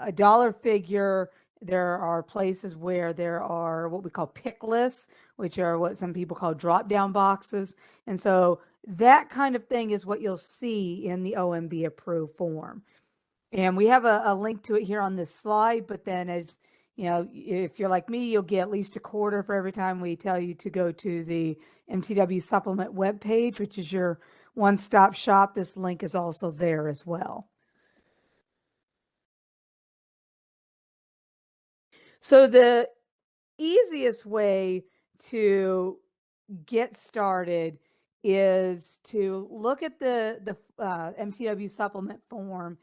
a dollar figure? There are places where there are what we call pick lists, which are what some people call drop down boxes. And so that kind of thing is what you'll see in the OMB approved form. And we have a link to it here on this slide, but then as you know, if you're like me, you'll get at least a quarter for every time we tell you to go to the MTW supplement webpage, which is your one-stop shop. This link is also there as well. So the easiest way to get started is to look at the MTW supplement form,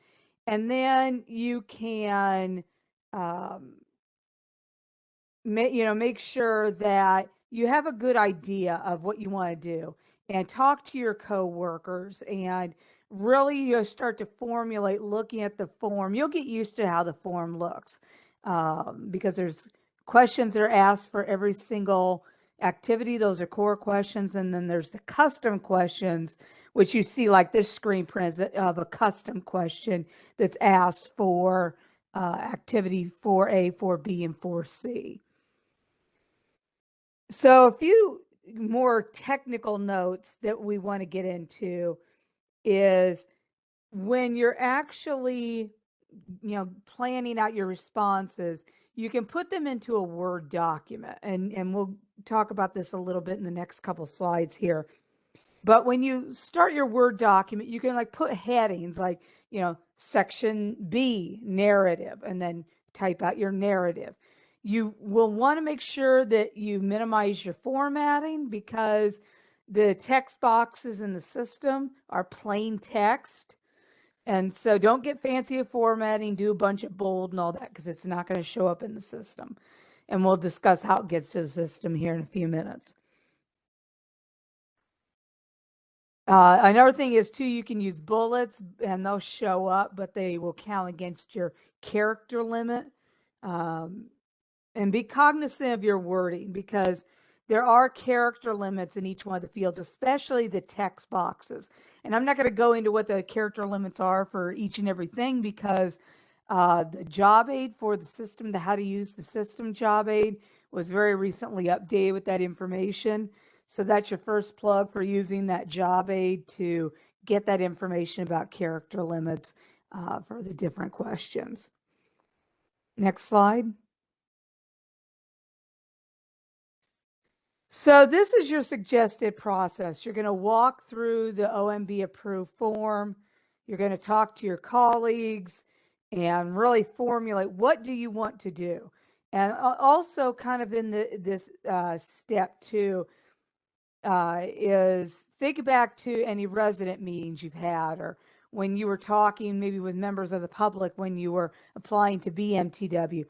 and then you can make sure that you have a good idea of what you want to do, and talk to your coworkers, and really start to formulate looking at the form. You'll get used to how the form looks because there's questions that are asked for every single activity. Those are core questions. And then there's the custom questions, which you see like this screen print of a custom question that's asked for activity 4A, 4B, and 4C. So a few more technical notes that we want to get into is when you're actually, planning out your responses, you can put them into a Word document. And we'll talk about this a little bit in the next couple slides here. But when you start your Word document, you can like put headings like, section B, narrative, and then type out your narrative. You will want to make sure that you minimize your formatting because the text boxes in the system are plain text. And so don't get fancy at formatting, do a bunch of bold and all that because it's not going to show up in the system. And we'll discuss how it gets to the system here in a few minutes. Another thing is too, you can use bullets and they'll show up, but they will count against your character limit. And be cognizant of your wording because there are character limits in each one of the fields, especially the text boxes. And I'm not going to go into what the character limits are for each and everything because the job aid for the system, the how to use the system job aid was very recently updated with that information. So that's your first plug for using that job aid to get that information about character limits for the different questions. Next slide. So this is your suggested process. You're going to walk through the OMB approved form. You're going to talk to your colleagues and really formulate what do you want to do. And also kind of in this step 2 is think back to any resident meetings you've had or when you were talking maybe with members of the public when you were applying to be MTW.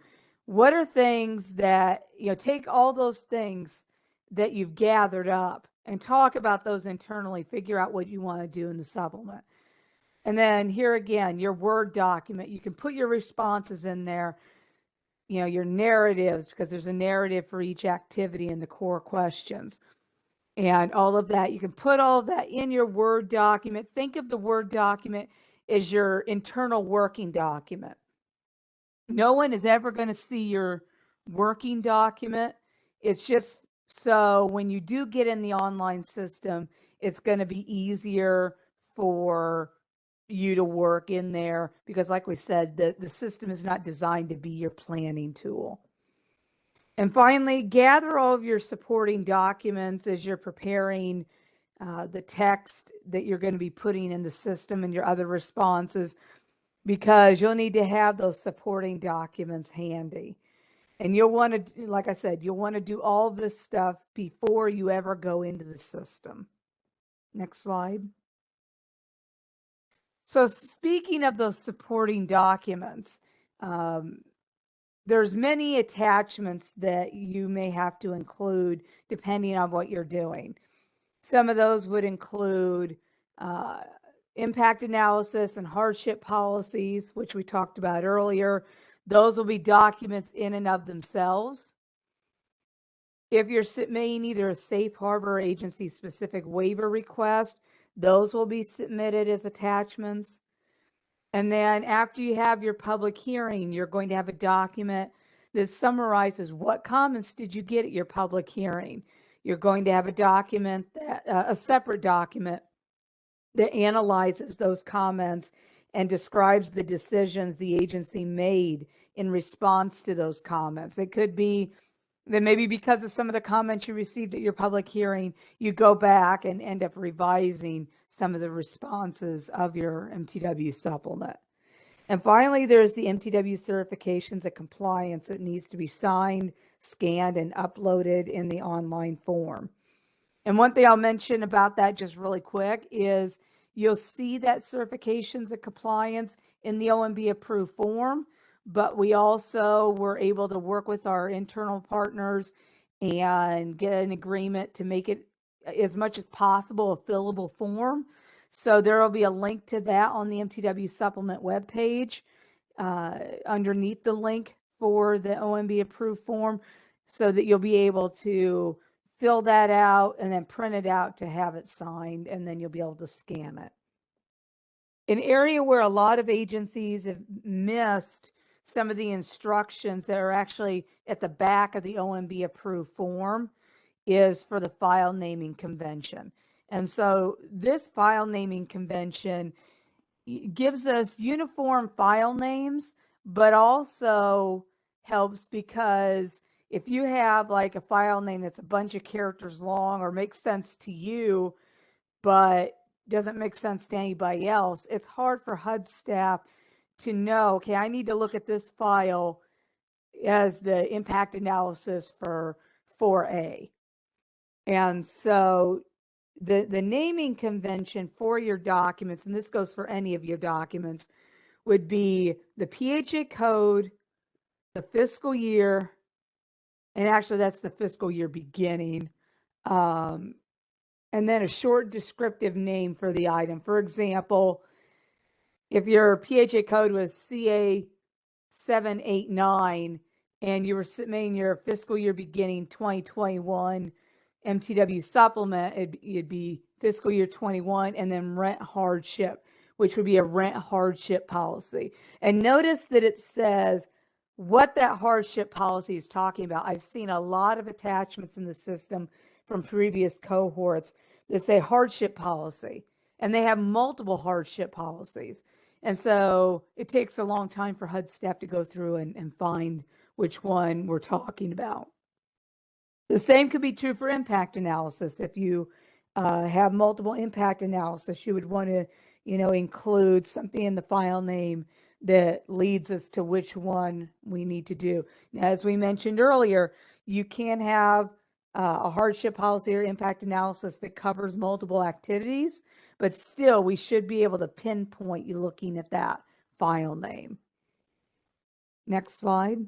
What are things that, take all those things that you've gathered up and talk about those internally, figure out what you want to do in the supplement. And then here again, your Word document, you can put your responses in there, your narratives, because there's a narrative for each activity in the core questions and all of that. You can put all of that in your Word document. Think of the Word document as your internal working document. No one is ever going to see your working document. It's just so when you do get in the online system, it's going to be easier for you to work in there because like we said, the system is not designed to be your planning tool. And finally, gather all of your supporting documents as you're preparing the text that you're going to be putting in the system and your other responses because you'll need to have those supporting documents handy. And you'll want to, like I said, you'll want to do all this stuff before you ever go into the system. Next slide. So speaking of those supporting documents, there's many attachments that you may have to include depending on what you're doing. Some of those would include impact analysis and hardship policies, which we talked about earlier. Those will be documents in and of themselves. If you're submitting either a safe harbor or agency specific waiver request, those will be submitted as attachments. And then after you have your public hearing, you're going to have a document that summarizes what comments did you get at your public hearing. You're going to have a document that a separate document that analyzes those comments and describes the decisions the agency made in response to those comments. It could be that maybe because of some of the comments you received at your public hearing, you go back and end up revising some of the responses of your MTW supplement. And finally, there's the MTW certifications of compliance that needs to be signed, scanned, and uploaded in the online form. And one thing I'll mention about that just really quick is you'll see that certifications of compliance in the OMB approved form, but we also were able to work with our internal partners and get an agreement to make it as much as possible a fillable form. So there will be a link to that on the MTW supplement webpage underneath the link for the OMB approved form so that you'll be able to fill that out and then print it out to have it signed, and then you'll be able to scan it. An area where a lot of agencies have missed some of the instructions that are actually at the back of the OMB approved form is for the file naming convention. And so this file naming convention gives us uniform file names, but also helps because if you have like a file name that's a bunch of characters long or makes sense to you, but doesn't make sense to anybody else, it's hard for HUD staff to know, okay, I need to look at this file as the impact analysis for 4A. And so the naming convention for your documents, and this goes for any of your documents, would be the PHA code, the fiscal year, and actually that's the fiscal year beginning, and then a short descriptive name for the item. For example, if your PHA code was CA 789 and you were submitting your fiscal year beginning 2021 Mtw supplement, it'd be fiscal year 21, and then rent hardship, which would be a rent hardship policy. And notice that it says what that hardship policy is talking about. I've seen a lot of attachments in the system from previous cohorts that say hardship policy, and they have multiple hardship policies. And so it takes a long time for HUD staff to go through and find which one we're talking about. The same could be true for impact analysis. If you have multiple impact analysis, you would want to, include something in the file name that leads us to which one we need to do. Now, as we mentioned earlier, you can have a hardship policy or impact analysis that covers multiple activities, but still we should be able to pinpoint you looking at that file name. Next slide.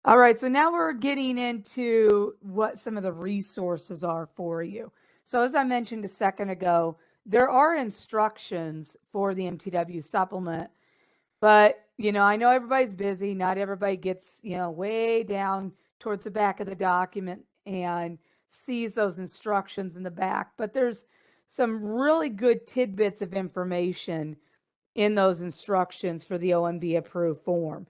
All right, so now we're getting into what some of the resources are for you. So as I mentioned a second ago, there are instructions for the Mtw supplement, but I know everybody's busy. Not everybody gets, way down towards the back of the document and sees those instructions in the back, but there's some really good tidbits of information in those instructions for the OMB approved form.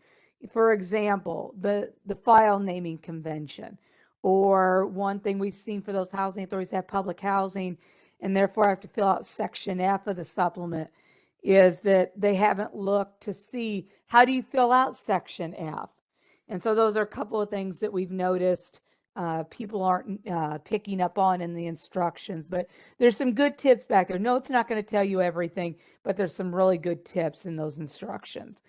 For example, the file naming convention, or one thing we've seen for those housing authorities that have public housing and therefore have to fill out section F of the supplement, is that they haven't looked to see how do you fill out section F. And so those are a couple of things that we've noticed people aren't picking up on in the instructions, but there's some good tips back there. No, it's not going to tell you everything, but there's some really good tips in those instructions.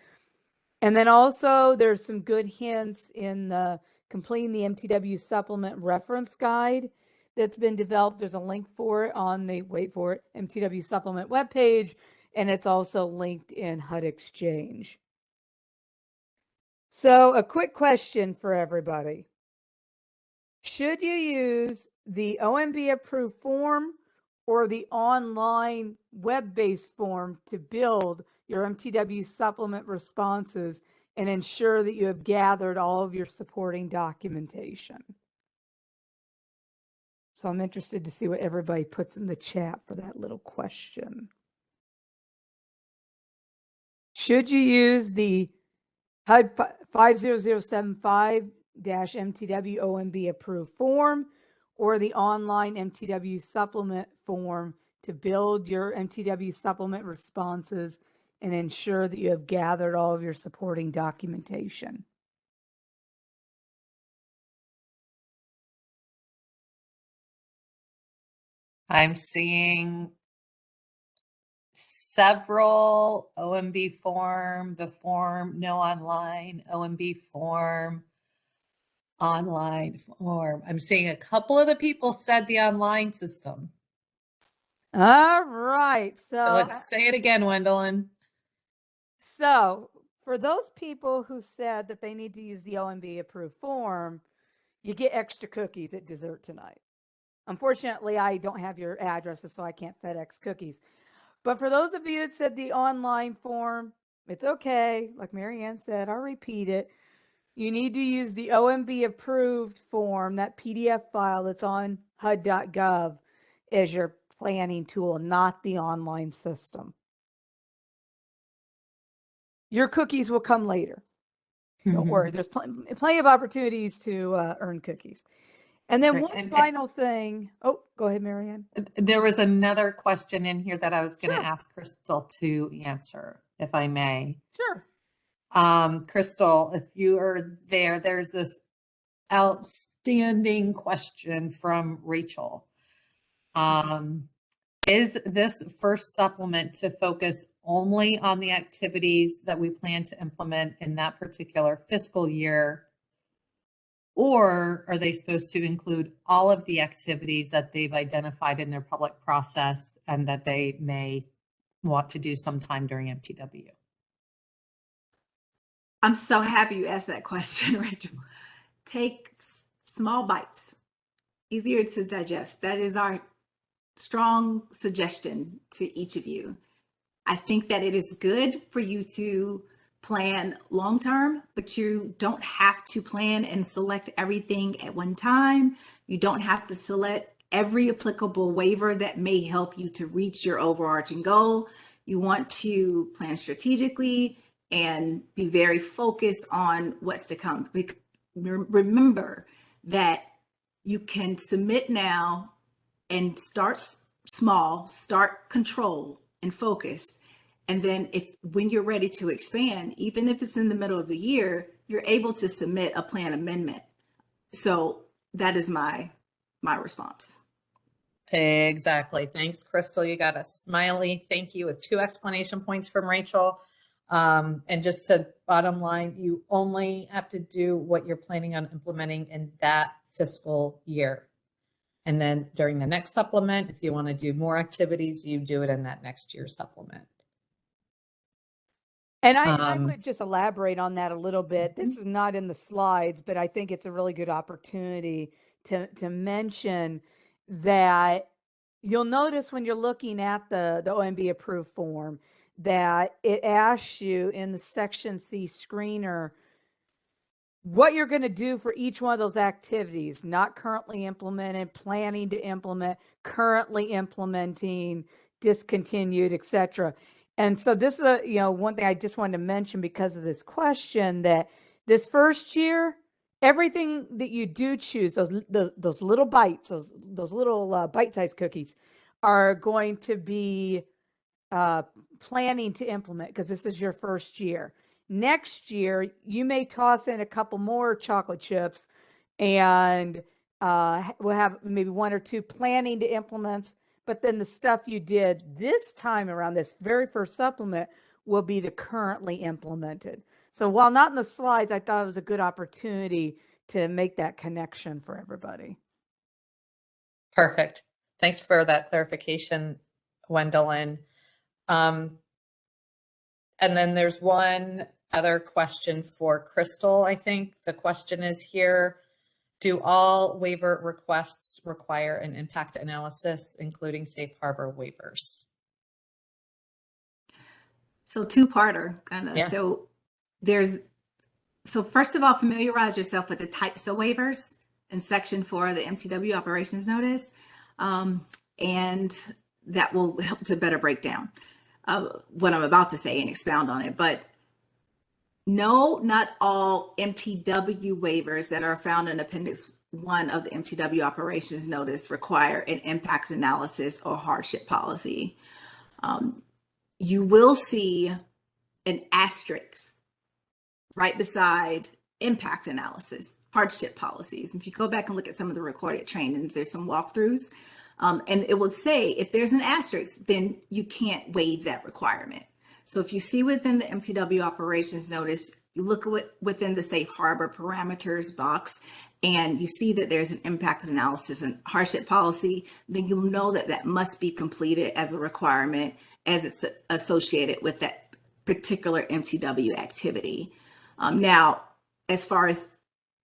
And then also there's some good hints in completing the Mtw supplement reference guide that's been developed. There's a link for it on the, wait for it, Mtw supplement webpage, and it's also linked in HUD Exchange. So a quick question for everybody. Should you use the OMB approved form or the online web-based form to build your Mtw supplement responses and ensure that you have gathered all of your supporting documentation? So I'm interested to see what everybody puts in the chat for that little question. Should you use the HUD 50075-MTW OMB approved form or the online Mtw supplement form to build your Mtw supplement responses and ensure that you have gathered all of your supporting documentation? I'm seeing several OMB form, the form, no online, OMB form, online form. I'm seeing a couple of the people said the online system. All right. So let's say it again, Wendelin. So for those people who said that they need to use the OMB approved form, you get extra cookies at dessert tonight. Unfortunately, I don't have your addresses, so I can't FedEx cookies. But for those of you that said the online form, It's okay. Like Mary Ann said, I'll repeat it. You need to use the OMB approved form, that PDF file that's on HUD.gov, as your planning tool, not the online system. Your cookies will come later. Don't worry. There's plenty of opportunities to earn cookies. And then Right, one and- final thing. Oh, go ahead, Mary Ann. There was another question in here that I was going to Sure. ask Crystal to answer, if I may. Sure. Crystal, if you are there, there's this outstanding question from Rachel. Is this first supplement to focus only on the activities that we plan to implement in that particular fiscal year? Or are they supposed to include all of the activities that they've identified in their public process and that they may want to do sometime during MTW? I'm so happy you asked that question, Rachel. Take small bites, easier to digest. That is our strong suggestion to each of you. I think that it is good for you to plan long term, but you don't have to plan and select everything at one time. You don't have to select every applicable waiver that may help you to reach your overarching goal. You want to plan strategically and be very focused on what's to come. Remember that you can submit now and start small, start control and focus. And then when you're ready to expand, even if it's in the middle of the year, you're able to submit a plan amendment. So that is my response. Exactly. Thanks, Crystal. You got a smiley thank you with 2 explanation points from Rachel. And just to bottom line, you only have to do what you're planning on implementing in that fiscal year. And then during the next supplement, if you want to do more activities, you do it in that next year's supplement. And I would just elaborate on that a little bit. This is not in the slides, but I think it's a really good opportunity to mention that you'll notice when you're looking at the OMB approved form that it asks you in the section C screener what you're going to do for each one of those activities, not currently implemented, planning to implement, currently implementing, discontinued, etc. And so this is one thing I just wanted to mention because of this question, that this first year, everything that you do choose, those little bites, those little bite-sized cookies, are going to be planning to implement because this is your first year. Next year, you may toss in a couple more chocolate chips, and we'll have maybe 1 or 2 planning to implements. But then the stuff you did this time around, this very first supplement, will be the currently implemented. So while not in the slides, I thought it was a good opportunity to make that connection for everybody. Perfect. Thanks for that clarification, Gwendolyn. And then there's one other question for Crystal, I think. The question is here, do all waiver requests require an impact analysis, including safe harbor waivers? So two-parter kind of. Yeah. So first of all, familiarize yourself with the types of waivers in section 4 of the MTW operations notice. And that will help to better break down what I'm about to say and expound on it. But no, not all MTW waivers that are found in Appendix 1 of the MTW operations notice require an impact analysis or hardship policy. You will see an asterisk right beside impact analysis, hardship policies. If you go back and look at some of the recorded trainings, there's some walkthroughs, and it will say if there's an asterisk, then you can't waive that requirement. So if you see within the MTW operations notice, you look within the safe harbor parameters box, and you see that there's an impact analysis and hardship policy, then you'll know that that must be completed as a requirement as it's associated with that particular MTW activity. Now, as far as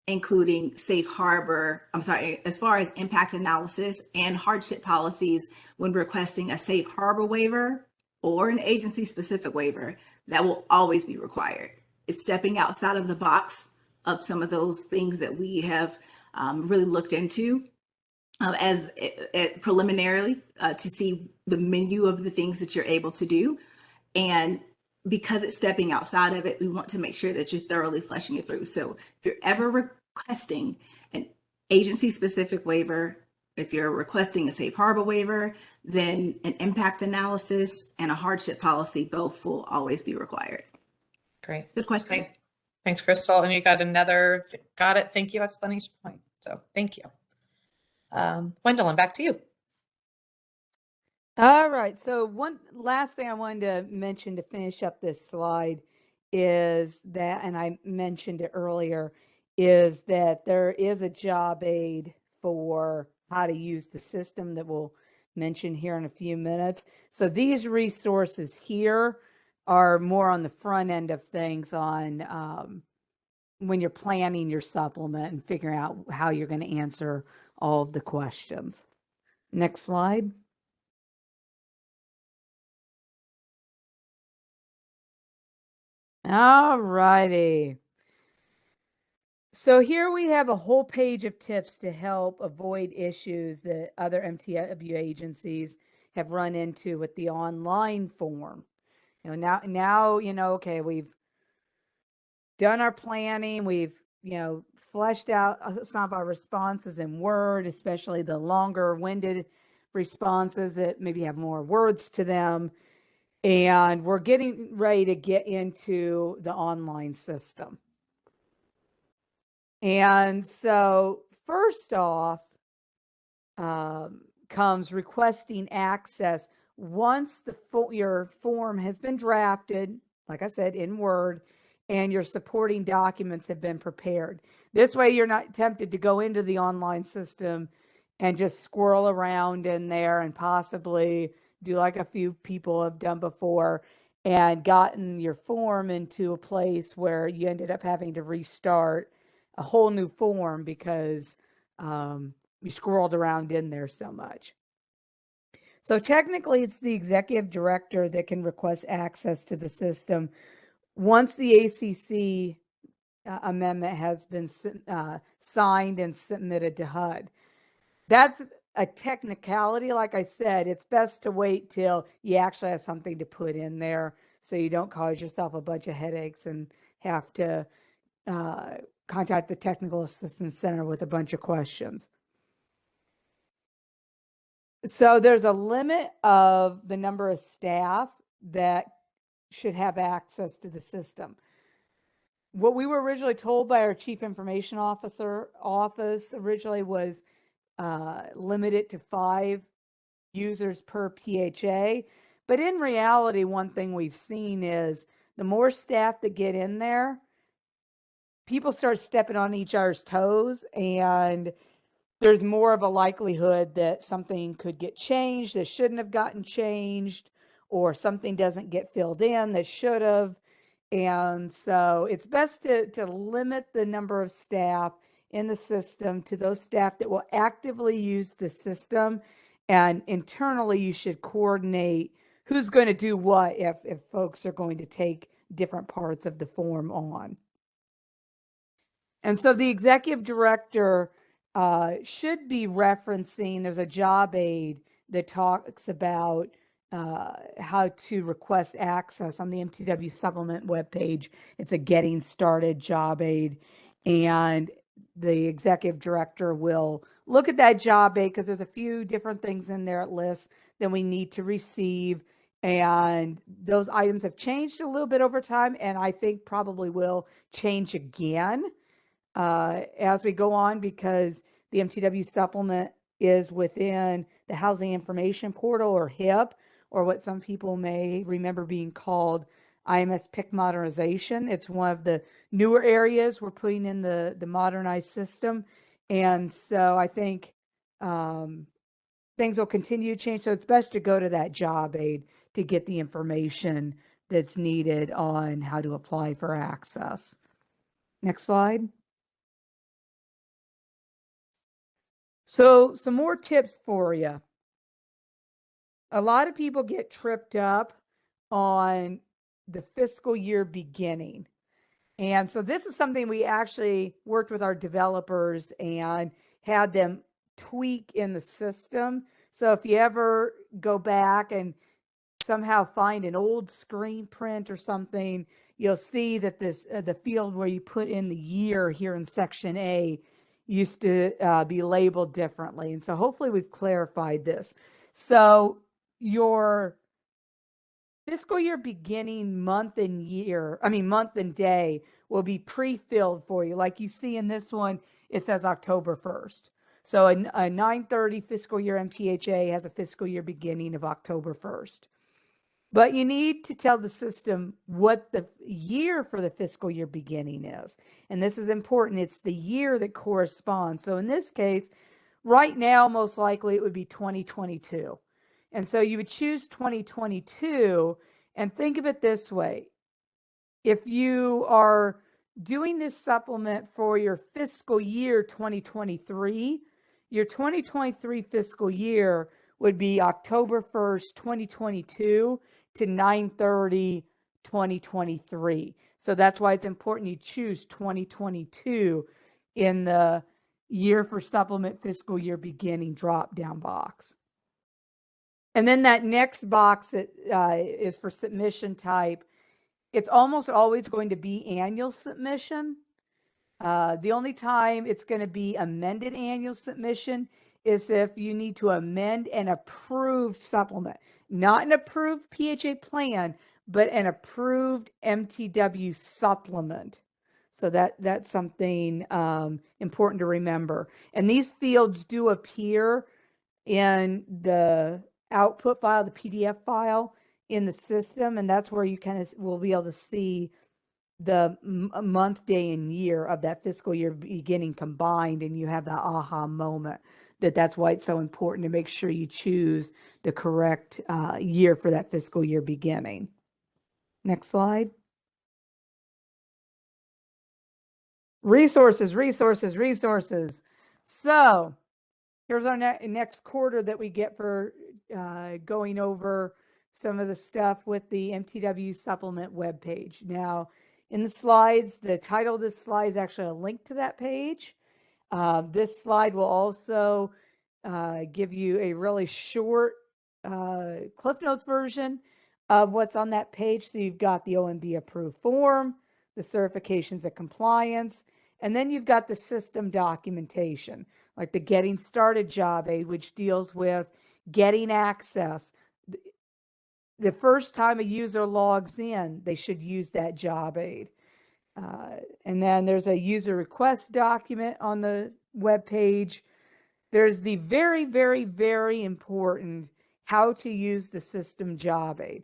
including safe harbor, as far as impact analysis and hardship policies when requesting a safe harbor waiver or an agency specific waiver, that will always be required. It's stepping outside of the box of some of those things that we have really looked into as preliminarily to see the menu of the things that you're able to do. And because it's stepping outside of it, we want to make sure that you're thoroughly fleshing it through. So if you're ever requesting an agency specific waiver, if you're requesting a safe harbor waiver, then an impact analysis and a hardship policy both will always be required. Great. Good question. Great. Thanks, Crystal. And you got another got it. Thank you explanation point. So thank you. Gwendolyn, back to you. All right. So one last thing I wanted to mention to finish up this slide is that, and I mentioned it earlier, is that there is a job aid for how to use the system that we'll mention here in a few minutes. So these resources here are more on the front end of things on when you're planning your supplement and figuring out how you're going to answer all of the questions. Next slide. All righty. So here we have a whole page of tips to help avoid issues that other MTW agencies have run into with the online form. You know, now, you know, okay, we've done our planning, we've, you know, fleshed out some of our responses in Word, especially the longer winded responses that maybe have more words to them. And we're getting ready to get into the online system. And so first off comes requesting access once your form has been drafted, like I said, in Word, and your supporting documents have been prepared. This way you're not tempted to go into the online system and just squirrel around in there and possibly do like a few people have done before and gotten your form into a place where you ended up having to restart a whole new form because you squirreled around in there so much. So technically it's the executive director that can request access to the system once the ACC amendment has been signed and submitted to HUD. That's a technicality. Like I said, it's best to wait till you actually have something to put in there so you don't cause yourself a bunch of headaches and have to contact the Technical Assistance Center with a bunch of questions. So there's a limit of the number of staff that should have access to the system. What we were originally told by our Chief Information Officer office originally was limited to 5 users per PHA. But in reality, one thing we've seen is the more staff that get in there, people start stepping on each other's toes, and there's more of a likelihood that something could get changed that shouldn't have gotten changed, or something doesn't get filled in that should have. And so it's best to limit the number of staff in the system to those staff that will actively use the system. And internally, you should coordinate who's going to do what if folks are going to take different parts of the form on. And so the executive director should be referencing, there's a job aid that talks about how to request access on the Mtw Supplement webpage. It's a getting started job aid. And the executive director will look at that job aid because there's a few different things in there it lists that we need to receive. And those items have changed a little bit over time, and I think probably will change again as we go on, because the Mtw supplement is within the Housing Information Portal, or HIP, or what some people may remember being called IMS PIC modernization. It's one of the newer areas we're putting in the modernized system. And so I think things will continue to change. So it's best to go to that job aid to get the information that's needed on how to apply for access. Next slide. So some more tips for you. A lot of people get tripped up on the fiscal year beginning. And so this is something we actually worked with our developers and had them tweak in the system. So if you ever go back and somehow find an old screen print or something, you'll see that this the field where you put in the year here in section A used to be labeled differently. And so hopefully we've clarified this. So your fiscal year beginning month and day will be pre-filled for you. Like you see in this one, it says October 1st. So a 9/30 fiscal year MTHA has a fiscal year beginning of October 1st. But you need to tell the system what the year for the fiscal year beginning is. And this is important. It's the year that corresponds. So in this case, right now, most likely it would be 2022. And so you would choose 2022 and think of it this way. If you are doing this supplement for your fiscal year 2023, your 2023 fiscal year would be October 1st, 2022 to 9/30/2023. So that's why it's important you choose 2022 in the year for supplement fiscal year beginning drop down box. And then that next box that is for submission type, it's almost always going to be annual submission. The only time it's going to be amended annual submission is if you need to amend an approved supplement, not an approved PHA plan, but an approved MTW supplement. So that's something important to remember. And these fields do appear in the output file, the PDF file in the system, and that's where you kind of will be able to see the month, day, and year of that fiscal year beginning combined, and you have that aha moment that's why it's so important to make sure you choose the correct year for that fiscal year beginning. Next slide. Resources, resources, resources. So here's our next quarter that we get for going over some of the stuff with the MTW supplement webpage. Now, in the slides, the title of this slide is actually a link to that page. This slide will also give you a really short Cliff Notes version of what's on that page. So you've got the OMB approved form, the certifications of compliance, and then you've got the system documentation, like the getting started job aid, which deals with getting access. The first time a user logs in, they should use that job aid. And then there's a user request document on the web page. There's the very, very, very important how to use the system job aid.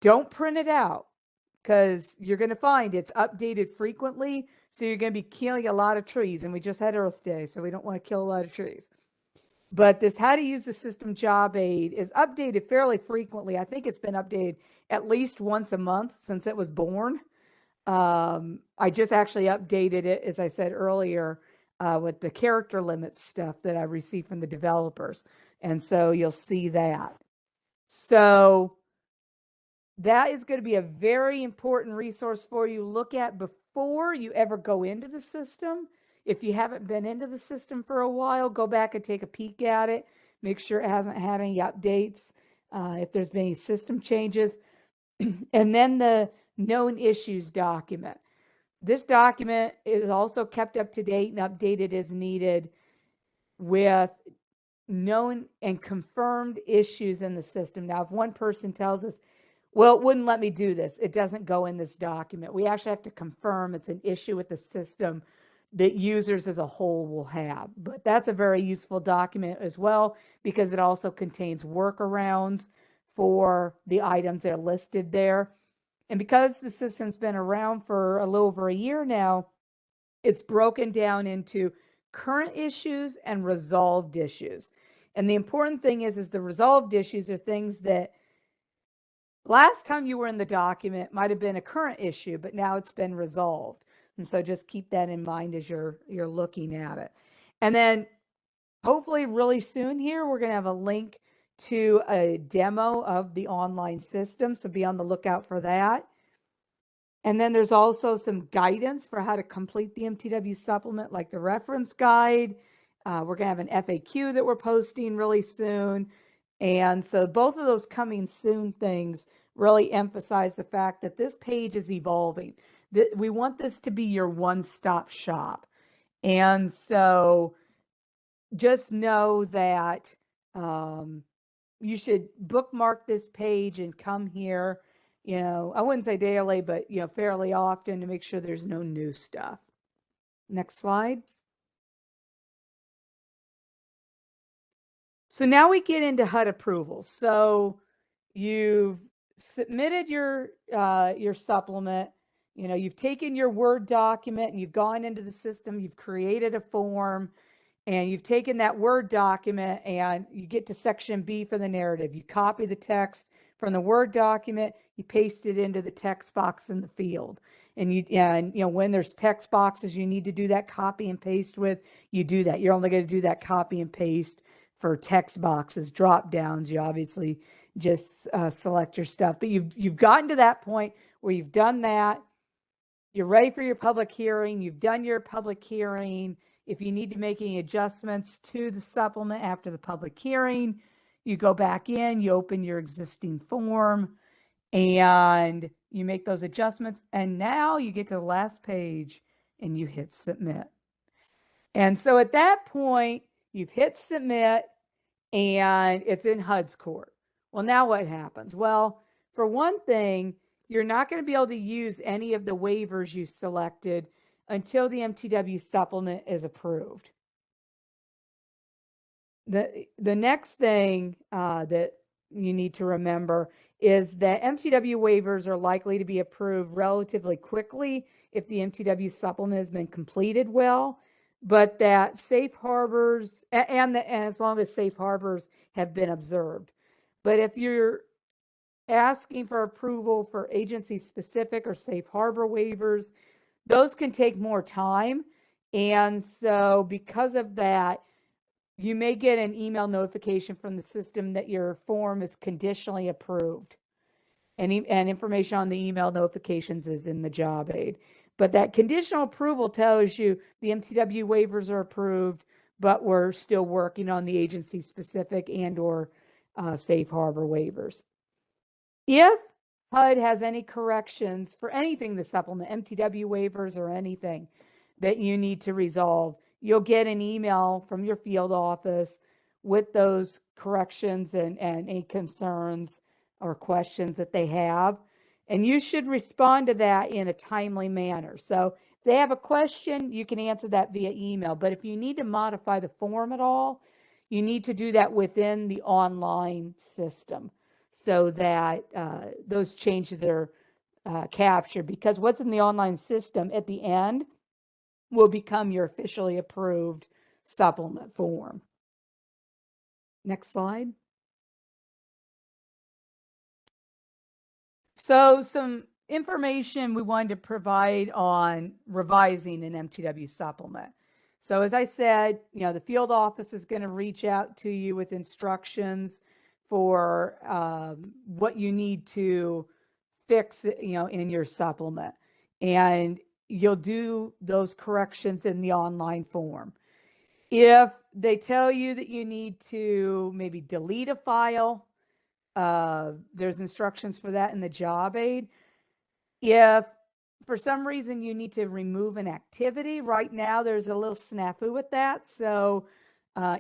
Don't print it out because you're going to find it's updated frequently. So you're going to be killing a lot of trees. And we just had Earth Day, so we don't want to kill a lot of trees. But this how to use the system job aid is updated fairly frequently. I think it's been updated at least once a month since it was born. I just actually updated it, as I said earlier, with the character limit stuff that I received from the developers. And so you'll see that. So that is going to be a very important resource for you to look at before you ever go into the system. If you haven't been into the system for a while, go back and take a peek at it. Make sure it hasn't had any updates, if there's been any system changes. And then the known issues document. This document is also kept up to date and updated as needed with known and confirmed issues in the system. Now, if one person tells us, well, it wouldn't let me do this, it doesn't go in this document. We actually have to confirm it's an issue with the system that users as a whole will have. But that's a very useful document as well, because it also contains workarounds for the items that are listed there. And because the system's been around for a little over a year now, it's broken down into current issues and resolved issues. And the important thing is the resolved issues are things that last time you were in the document might have been a current issue, but now it's been resolved. And so just keep that in mind as you're looking at it. And then hopefully really soon here, we're going to have a link to a demo of the online system. So be on the lookout for that. And then there's also some guidance for how to complete the MTW supplement, like the reference guide. We're going to have an FAQ that we're posting really soon. And so both of those coming soon things really emphasize the fact that this page is evolving. That we want this to be your one-stop shop. And so just know that you should bookmark this page and come here, I wouldn't say daily, but, fairly often to make sure there's no new stuff. Next slide. So now we get into HUD approval. So you've submitted your supplement, you've taken your Word document and you've gone into the system, you've created a form, and you've taken that Word document and you get to section B for the narrative. You copy the text from the Word document, you paste it into the text box in the field. And when there's text boxes you need to do that copy and paste with, you do that. You're only going to do that copy and paste for text boxes. Drop downs, you obviously just select your stuff. But you've gotten to that point where you've done that. You're ready for your public hearing. You've done your public hearing. If you need to make any adjustments to the supplement after the public hearing, you go back in, you open your existing form, and you make those adjustments. And now you get to the last page and you hit submit. And so at that point, you've hit submit and it's in HUD's court. Well, now what happens? Well, for one thing, you're not going to be able to use any of the waivers you selected until the MTW supplement is approved. The next thing that you need to remember is that MTW waivers are likely to be approved relatively quickly if the MTW supplement has been completed well, but that safe harbors, and as long as safe harbors have been observed. But if you're asking for approval for agency-specific or safe harbor waivers, those can take more time. And so because of that, you may get an email notification from the system that your form is conditionally approved. And information on the email notifications is in the job aid. But that conditional approval tells you the MTW waivers are approved, but we're still working on the agency-specific and/or safe harbor waivers. If HUD has any corrections for anything the supplement, MTW waivers or anything that you need to resolve, you'll get an email from your field office with those corrections and any concerns or questions that they have. And you should respond to that in a timely manner. So if they have a question, you can answer that via email. But if you need to modify the form at all, you need to do that within the online system so that those changes are captured. Because what's in the online system at the end will become your officially approved supplement form. Next slide. So some information we wanted to provide on revising an MTW supplement. So as I said, the field office is going to reach out to you with instructions for what you need to fix, in your supplement. And you'll do those corrections in the online form. If they tell you that you need to maybe delete a file, there's instructions for that in the job aid. If for some reason you need to remove an activity, right now there's a little snafu with that. So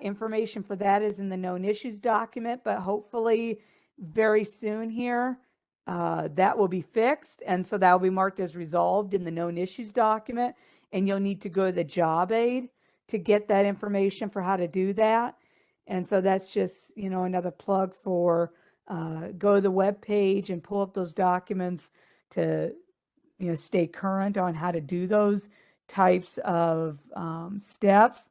information for that is in the known issues document, but hopefully very soon here, that will be fixed. And so that will be marked as resolved in the known issues document. And you'll need to go to the job aid to get that information for how to do that. And so that's just, another plug for go to the web page and pull up those documents to, stay current on how to do those types of steps.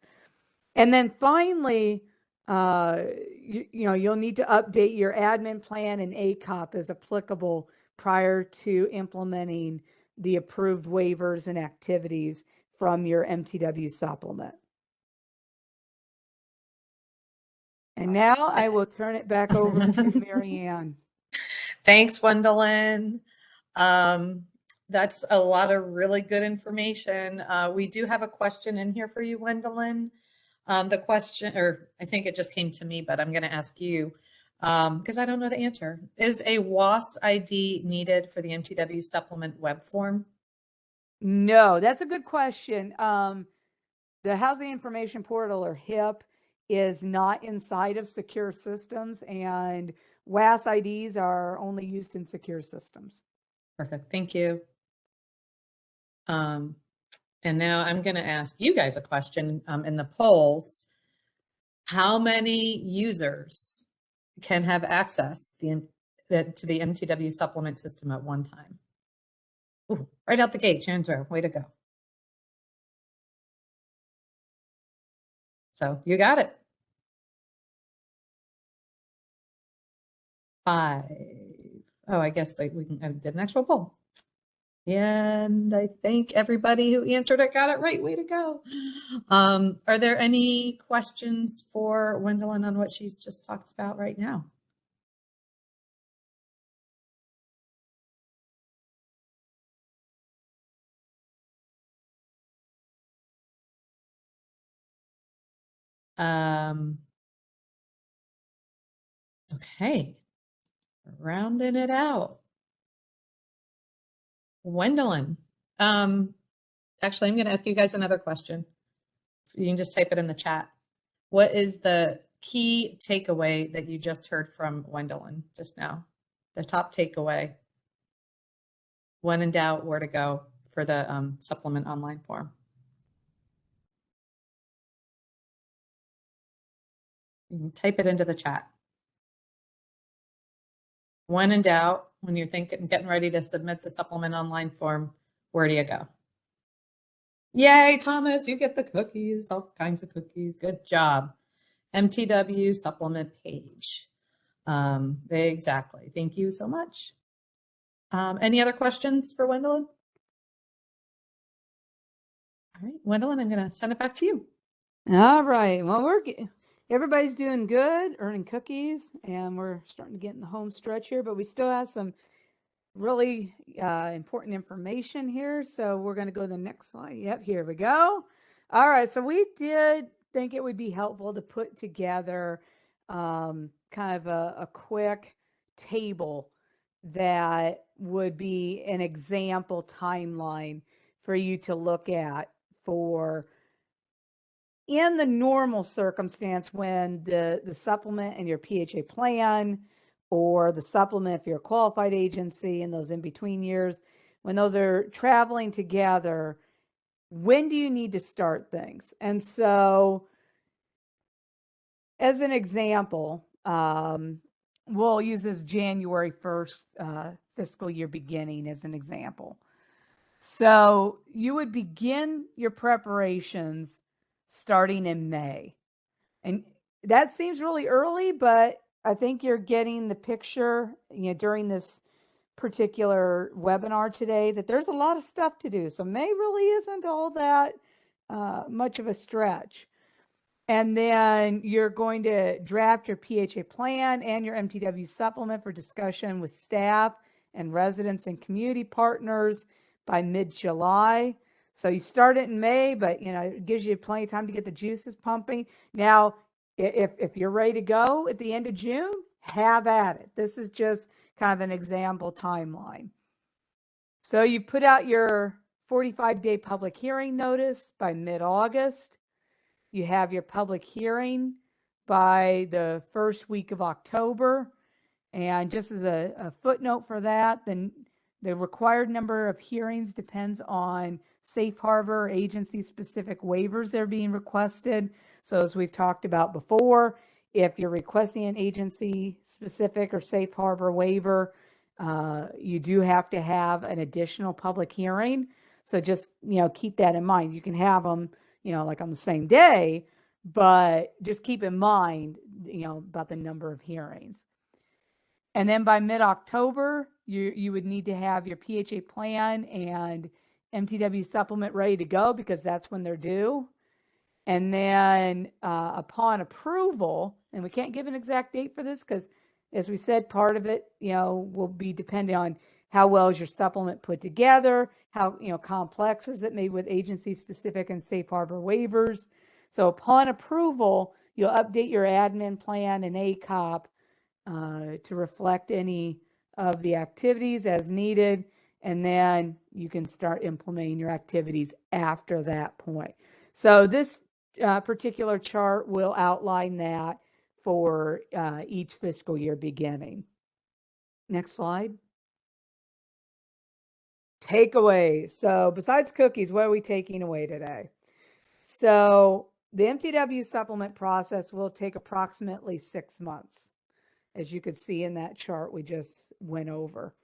And then finally, you'll need to update your admin plan and ACOP as applicable prior to implementing the approved waivers and activities from your MTW supplement. And now I will turn it back over to Mary Ann. Thanks, Gwendolyn. That's a lot of really good information. We do have a question in here for you, Wendelin. The question, or I think it just came to me, but I'm going to ask you because I don't know the answer. Is a WAS ID needed for the MTW supplement web form? No, that's a good question. The Housing Information Portal, or HIP, is not inside of secure systems, and WAS IDs are only used in secure systems. Perfect. Thank you. And now I'm going to ask you guys a question in the polls. How many users can have access to the MTW supplement system at one time? Ooh, right out the gate, Chandra, way to go. So you got it. 5. Oh, I guess we can did an actual poll. And I think everybody who answered it got it right. Way to go. Are there any questions for Wendelin on what she's just talked about right now? Okay, rounding it out. Wendelin, actually, I'm going to ask you guys another question. You can just type it in the chat. What is the key takeaway that you just heard from Wendelin just now? The top takeaway. When in doubt, where to go for the supplement online form? You can type it into the chat. When in doubt, when you're getting ready to submit the supplement online form, where do you go? Yay, Thomas, you get the cookies, all kinds of cookies. Good job. MTW supplement page. Exactly. Thank you so much. Any other questions for Wendelin? All right, Wendelin, I'm going to send it back to you. All right. Well, everybody's doing good, earning cookies, and we're starting to get in the home stretch here, but we still have some really important information here. So we're going to go to the next slide. Yep, here we go. All right. So we did think it would be helpful to put together kind of a quick table that would be an example timeline for you to look at for in the normal circumstance when the supplement and your PHA plan, or the supplement if you're a qualified agency in those in-between years, when those are traveling together, when do you need to start things? And so as an example, we'll use this January 1st fiscal year beginning as an example. So you would begin your preparations starting in May. And that seems really early, but I think you're getting the picture, during this particular webinar today, that there's a lot of stuff to do. So May really isn't all that much of a stretch. And then you're going to draft your PHA plan and your MTW supplement for discussion with staff and residents and community partners by mid-July. So you start it in May, but it gives you plenty of time to get the juices pumping. Now, if you're ready to go at the end of June, have at it. This is just kind of an example timeline. So you put out your 45-day public hearing notice by mid-August. You have your public hearing by the first week of October. And just as a footnote for that, then the required number of hearings depends on safe harbor agency specific waivers that are being requested. So as we've talked about before, if you're requesting an agency specific or safe harbor waiver, you do have to have an additional public hearing. So just, keep that in mind. You can have them, like on the same day, but just keep in mind, about the number of hearings. And then by mid-October, you would need to have your PHA plan and MTW supplement ready to go, because that's when they're due. And then upon approval, and we can't give an exact date for this because, as we said, part of it, will be dependent on how well is your supplement put together, how complex is it, maybe with agency specific and safe harbor waivers. So upon approval, you'll update your admin plan and ACOP to reflect any of the activities as needed, and then you can start implementing your activities after that point. So this particular chart will outline that for each fiscal year beginning. Next slide. Takeaways. So besides cookies, what are we taking away today? So the MTW supplement process will take approximately 6 months, as you could see in that chart we just went over.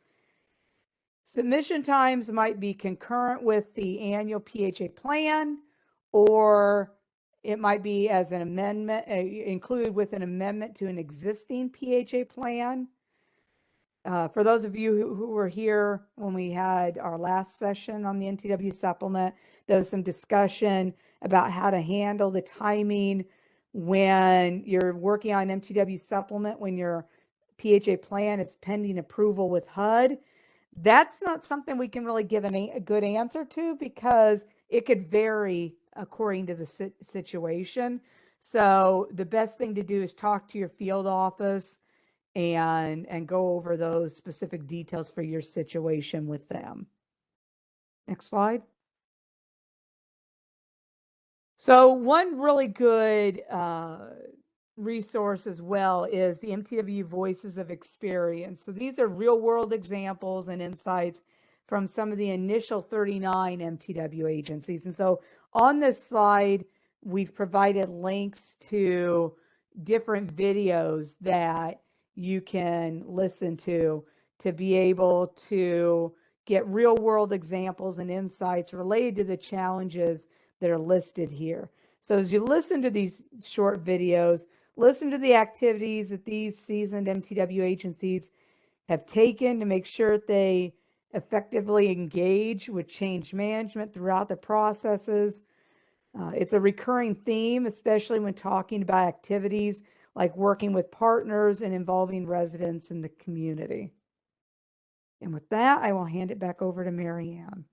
Submission times might be concurrent with the annual PHA plan, or it might be as an amendment, included with an amendment to an existing PHA plan. For those of you who were here when we had our last session on the MTW supplement, there was some discussion about how to handle the timing when you're working on MTW supplement, when your PHA plan is pending approval with HUD. That's not something we can really give a good answer to, because it could vary according to the situation. So the best thing to do is talk to your field office and go over those specific details for your situation with them. Next slide. So one really good resource as well is the Mtw Voices of Experience. So these are real world examples and insights from some of the initial 39 Mtw agencies. And so on this slide, we've provided links to different videos that you can listen to be able to get real world examples and insights related to the challenges that are listed here. So as you listen to these short videos, listen to the activities that these seasoned Mtw agencies have taken to make sure that they effectively engage with change management throughout the processes. It's a recurring theme, especially when talking about activities like working with partners and involving residents in the community. And with that, I will hand it back over to Mary Ann.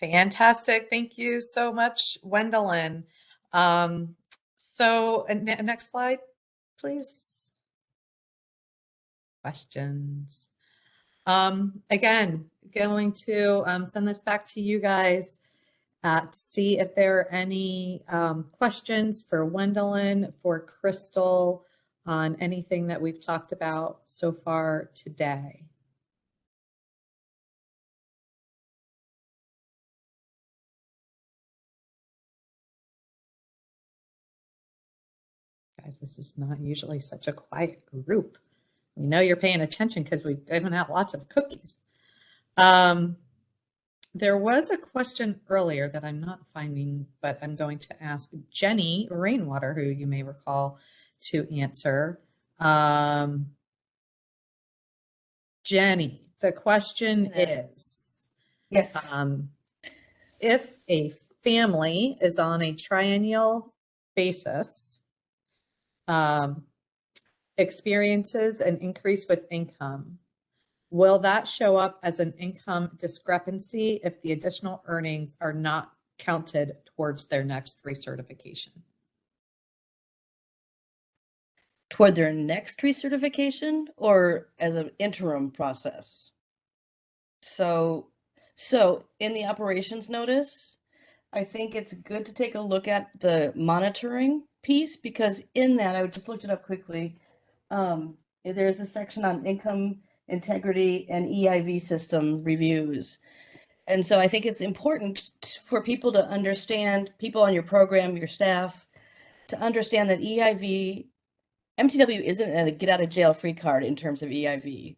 Fantastic. Thank you so much, Wendelin. Next slide, please. Questions. Again, going to send this back to you guys. See if there are any questions for Wendelin, for Crystal, on anything that we've talked about so far today. Guys, this is not usually such a quiet group. We know you're paying attention because we've given out lots of cookies. There was a question earlier that I'm not finding, but I'm going to ask Jenny Rainwater, who you may recall, to answer. Jenny, the question is, yes, if a family is on a triennial basis, experiences an increase with income, will that show up as an income discrepancy if the additional earnings are not counted towards their next recertification? toward their next recertification or as an interim process? So in the operations notice, I think it's good to take a look at the monitoring piece, because in that, I just looked it up quickly. There's a section on income integrity and EIV system reviews. And so I think it's important for people to understand, people on your program, your staff, to understand that MTW isn't a get out of jail free card in terms of EIV.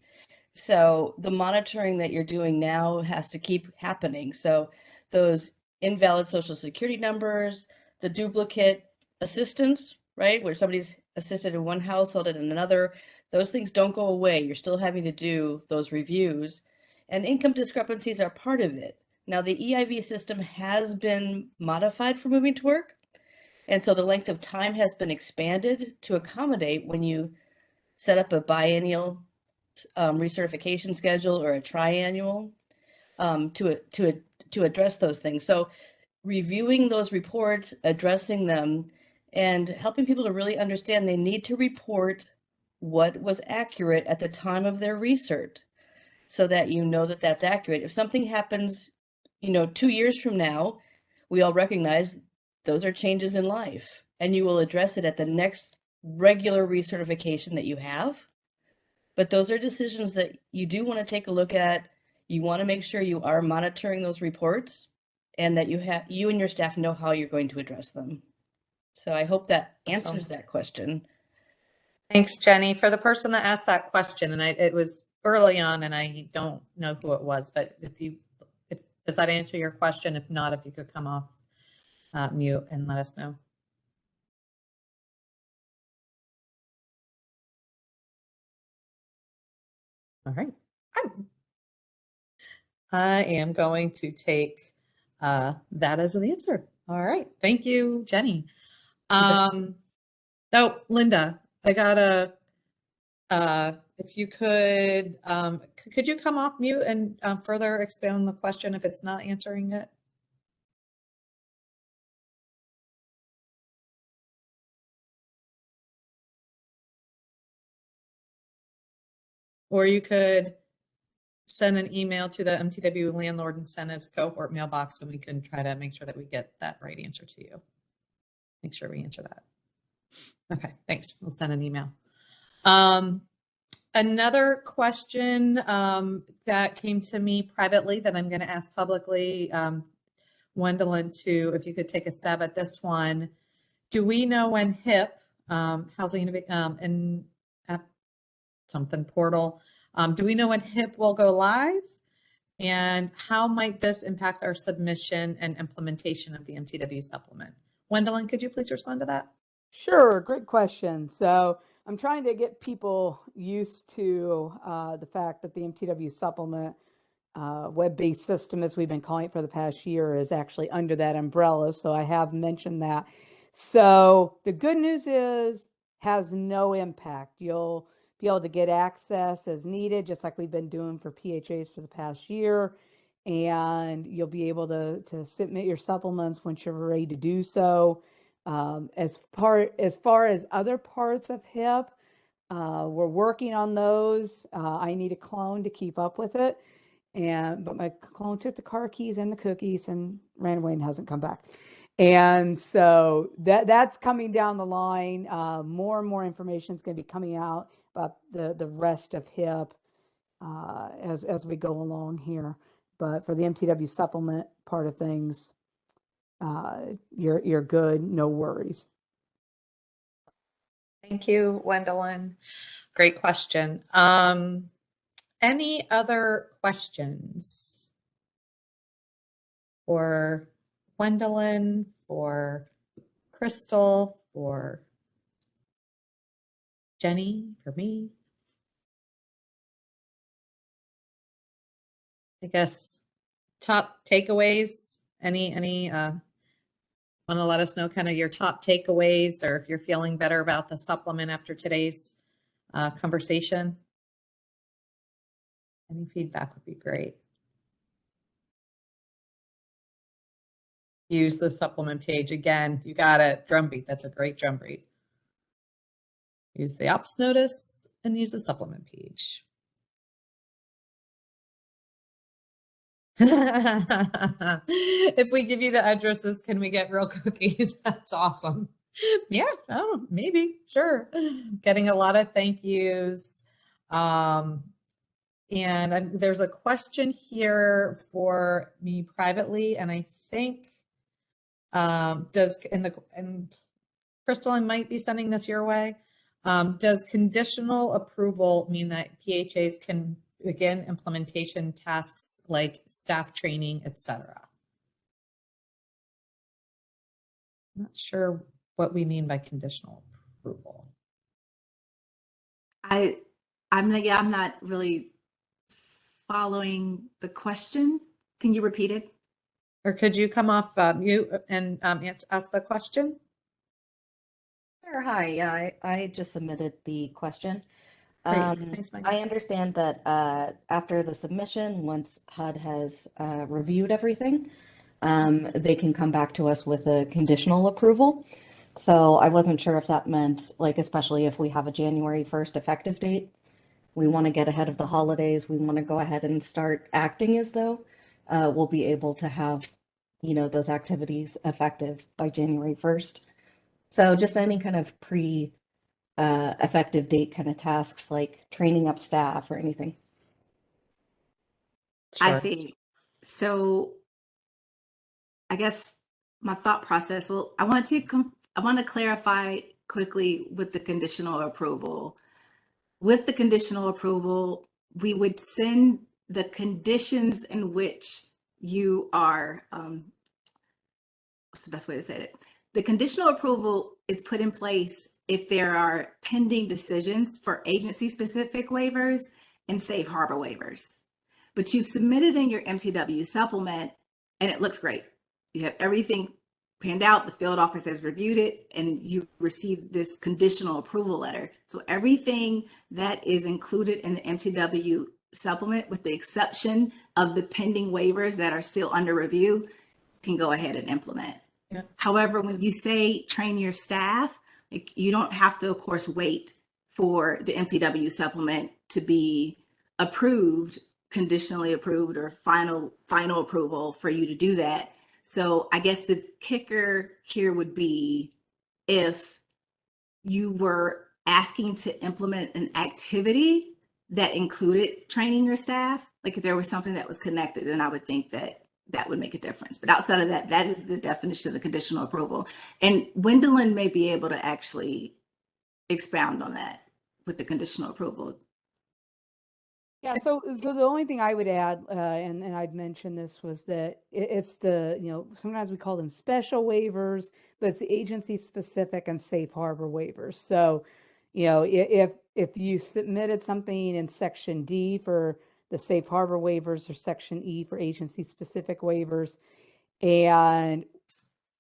So the monitoring that you're doing now has to keep happening. So those invalid social security numbers, the duplicate assistance, right, where somebody's assisted in one household and in another, those things don't go away. You're still having to do those reviews, and income discrepancies are part of it. Now, the EIV system has been modified for moving to work, and so the length of time has been expanded to accommodate when you set up a biennial recertification schedule or a triannual to address those things. So reviewing those reports, addressing them, and helping people to really understand they need to report what was accurate at the time of their recert so that you know that that's accurate. If something happens, 2 years from now, we all recognize those are changes in life, and you will address it at the next regular recertification that you have. But those are decisions that you do want to take a look at. You want to make sure you are monitoring those reports and that you and your staff know how you're going to address them. So I hope that answers Awesome. that question. Thanks, Jenny. For the person that asked that question, and it was early on, and I don't know who it was, but does that answer your question? If not, if you could come off mute and let us know. All right. I am going to take that as an answer. All right. Thank you, Jenny. Oh, Linda, I got if you could you come off mute and further expand on the question if it's not answering it? Or you could send an email to the MTW Landlord Incentives Cohort mailbox and we can try to make sure that we get that right answer to you. Make sure we answer that. Okay, thanks. We'll send an email. Another question that came to me privately that I'm going to ask publicly, Gwendolyn, if you could take a stab at this one. Do we know when HIP, Housing and something portal, do we know when HIP will go live? And how might this impact our submission and implementation of the MTW supplement? Gwendolyn, could you please respond to that? Sure, great question. So I'm trying to get people used to the fact that the MTW supplement web-based system, as we've been calling it for the past year, is actually under that umbrella. So I have mentioned that. So the good news is has no impact. You'll be able to get access as needed, just like we've been doing for PHAs for the past year. And you'll be able to submit your supplements once you're ready to do so. As far as other parts of HIP, we're working on those. I need a clone to keep up with it. But my clone took the car keys and the cookies and ran away and hasn't come back. And so that's coming down the line. More and more information is going to be coming out about the rest of HIP as we go along here. But for the MTW supplement part of things, you're good, no worries. Thank you, Gwendolyn. Great question. Any other questions for Gwendolyn, for Crystal, for Jenny, for me? I guess top takeaways. Any want to let us know kind of your top takeaways, or if you're feeling better about the supplement after today's conversation? Any feedback would be great. Use the supplement page again. You got it. Drumbeat. That's a great drumbeat. Use the ops notice and use the supplement page. If we give you the addresses, can we get real cookies? That's awesome. Yeah, oh, maybe, sure. Getting a lot of thank yous. And there's a question here for me privately, and I think and Crystal, I might be sending this your way. Does conditional approval mean that PHAs can begin implementation tasks like staff training, etc.? I'm not sure what we mean by conditional approval. I'm not really following the question. Can you repeat it? Or could you come off mute and ask the question? Sure. Hi. I just submitted the question. Great. Thanks, Megan. I understand that after the submission, once HUD has reviewed everything, they can come back to us with a conditional approval. So I wasn't sure if that meant, like, especially if we have a January 1st effective date, we want to get ahead of the holidays. We want to go ahead and start acting as though we'll be able to have, you know, those activities effective by January 1st. So just any kind of effective date kind of tasks like training up staff or anything. I Sure. see. So I guess my thought process, well, I want to clarify quickly with the conditional approval. With the conditional approval, we would send the conditions in which you are, what's the best way to say it? The conditional approval is put in place if there are pending decisions for agency-specific waivers and safe harbor waivers. But you've submitted in your MTW supplement and it looks great. You have everything panned out, the field office has reviewed it, and you received this conditional approval letter. So everything that is included in the MTW supplement, with the exception of the pending waivers that are still under review, can go ahead and implement. Yeah. However, when you say train your staff, like, you don't have to, of course, wait for the MTW supplement to be approved, conditionally approved, or final approval for you to do that. So I guess the kicker here would be if you were asking to implement an activity that included training your staff, like if there was something that was connected, then I would think that that would make a difference. But outside of that, that is the definition of the conditional approval. And Gwendolyn may be able to actually expound on that with the conditional approval. Yeah, so the only thing I would add, and I'd mention this, was that it's the, you know, sometimes we call them special waivers, but it's the agency specific and safe harbor waivers. So, you know, if you submitted something in section D for the safe harbor waivers or section E for agency specific waivers, and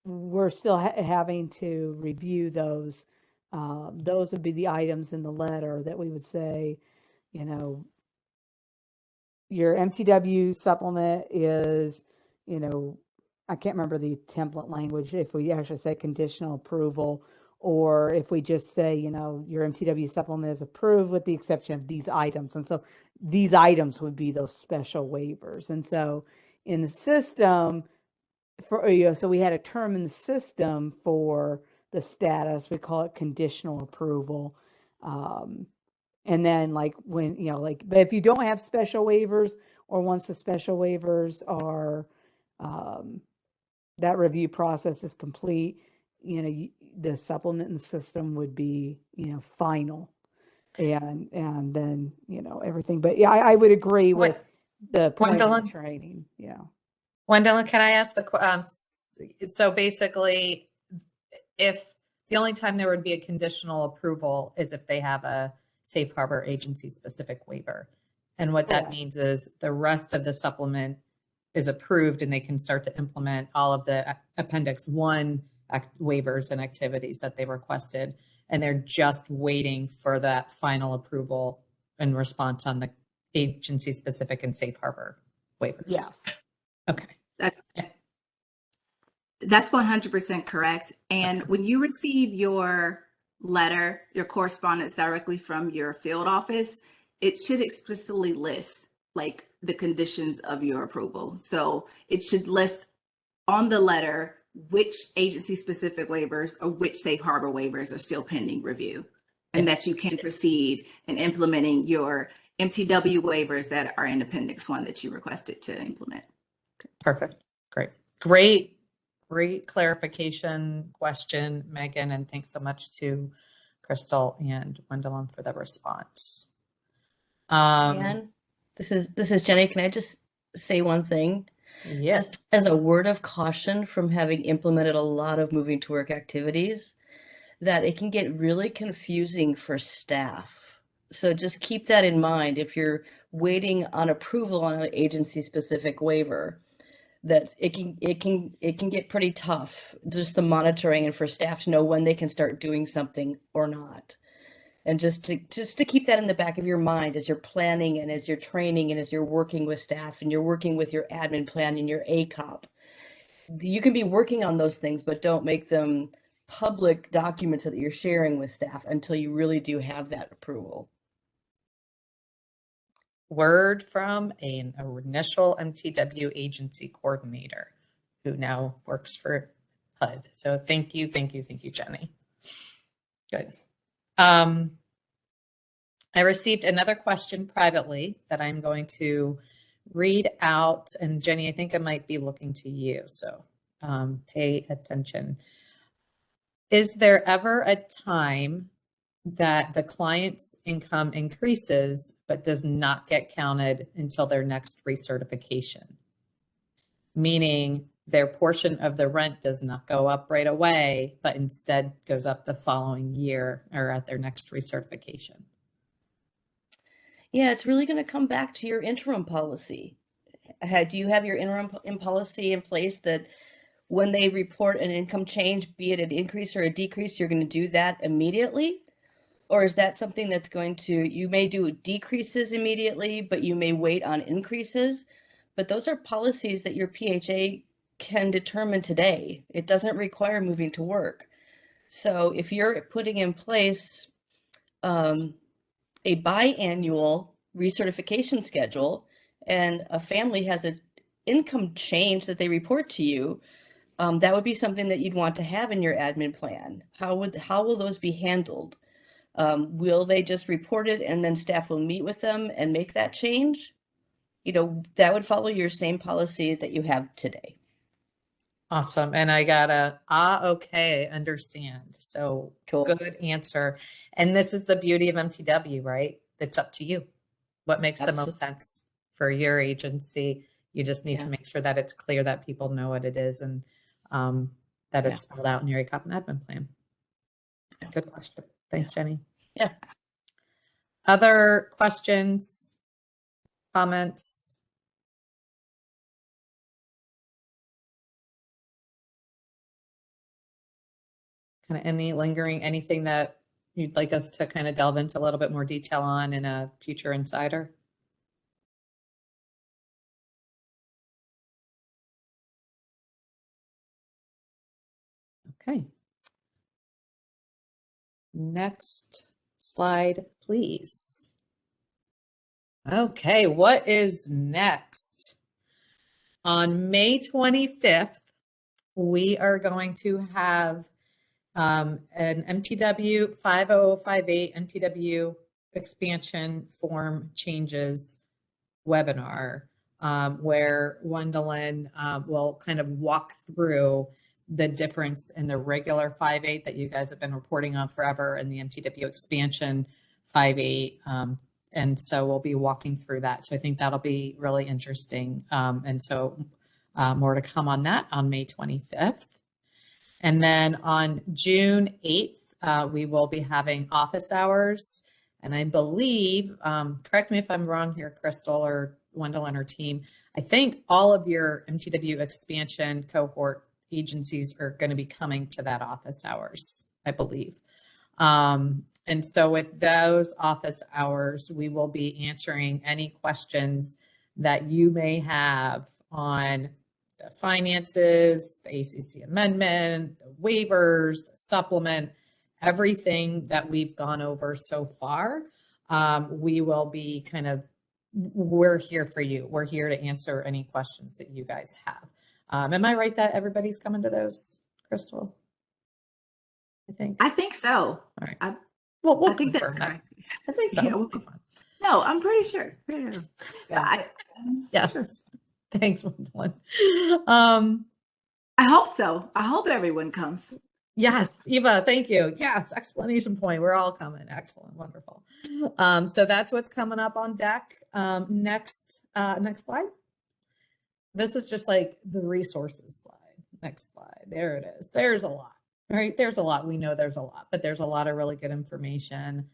we're still having to review those would be the items in the letter that we would say, you know, your MTW supplement is, you know, I can't remember the template language, if we actually say conditional approval, or if we just say, you know, your MTW supplement is approved with the exception of these items. And so these items would be those special waivers. And so in the system, for, you know, so we had a term in the system for the status, we call it conditional approval. And then, like, when, you know, like, but if you don't have special waivers, or once the special waivers are, that review process is complete, you know, the supplement in the system would be, you know, final. And then, you know, everything. But yeah, I would agree with the point of Gwendolyn? training. Yeah. Gwendolyn, can I ask so basically, if the only time there would be a conditional approval is if they have a safe harbor agency specific waiver. And what that means is the rest of the supplement is approved and they can start to implement all of the Appendix 1 waivers and activities that they requested. And they're just waiting for that final approval in response on the agency specific and safe harbor waivers. Yes. Okay. That's 100% correct. And when you receive your letter, your correspondence directly from your field office, it should explicitly list like the conditions of your approval. So it should list on the letter which agency specific waivers or which safe harbor waivers are still pending review, and that you can proceed in implementing your MTW waivers that are in Appendix 1 that you requested to implement. Perfect. Great clarification question, Megan, and thanks so much to Crystal and Gwendolyn for the response. And this is Jenny. Can I just say one thing? Yes. Just as a word of caution from having implemented a lot of moving to work activities, that it can get really confusing for staff. So just keep that in mind if you're waiting on approval on an agency specific waiver, that it can get pretty tough, just the monitoring and for staff to know when they can start doing something or not. And just to keep that in the back of your mind as you're planning and as you're training and as you're working with staff and you're working with your admin plan and your ACOP. You can be working on those things, but don't make them public documents that you're sharing with staff until you really do have that approval. Word from an initial Mtw agency coordinator who now works for HUD. So thank you, Jenny. Good. I received another question privately that I'm going to read out. And Jenny, I think I might be looking to you. So pay attention. Is there ever a time that the client's income increases but does not get counted until their next recertification? Meaning their portion of the rent does not go up right away, but instead goes up the following year or at their next recertification. Yeah, it's really going to come back to your interim policy. Do you have your interim policy in place that when they report an income change, be it an increase or a decrease, you're going to do that immediately? Or is that something that's going to, you may do decreases immediately, but you may wait on increases? But those are policies that your PHA can determine today. It doesn't require moving to work. So if you're putting in place a biannual recertification schedule and a family has an income change that they report to you, that would be something that you'd want to have in your admin plan. How will those be handled? Will they just report it and then staff will meet with them and make that change? You know, that would follow your same policy that you have today. Awesome. And I got okay, understand. So Cool. Good answer. And this is the beauty of MTW, right? It's up to you. What makes the most sense for your agency? You just need to make sure that it's clear that people know what it is and that it's spelled out in your ACOP and admin plan. Good question. Thanks, Jenny. Yeah. Other questions, comments? Kind of anything that you'd like us to kind of delve into a little bit more detail on in a future insider? Okay. Next slide, please. Okay, what is next? On May 25th, we are going to have an Mtw 50058 Mtw expansion form changes webinar where Gwendolyn will kind of walk through the difference in the regular 5.8 that you guys have been reporting on forever and the Mtw expansion 5.8. And so we'll be walking through that. So I think that'll be really interesting. And so more to come on that on May 25th. And then on June 8th, we will be having office hours. And I believe, correct me if I'm wrong here, Crystal or Gwendolyn or team, I think all of your Mtw expansion cohort agencies are going to be coming to that office hours, I believe. And so with those office hours, we will be answering any questions that you may have on the finances, the ACC amendment, the waivers, the supplement, everything that we've gone over so far. We will be we're here for you. We're here to answer any questions that you guys have. Am I right that everybody's coming to those, Crystal? I think so. All right. We'll I think that's confirm that. right. I think so. Yeah, We'll be fine. No, I'm pretty sure. Yes. Thanks, Gwendolyn. I hope so. I hope everyone comes. Yes, Eva, thank you. Yes, explanation point. We're all coming. Excellent. Wonderful. So that's what's coming up on deck. Next slide. This is just like the resources slide. Next slide. There it is. There's a lot, right? There's a lot. We know there's a lot, but there's a lot of really good information.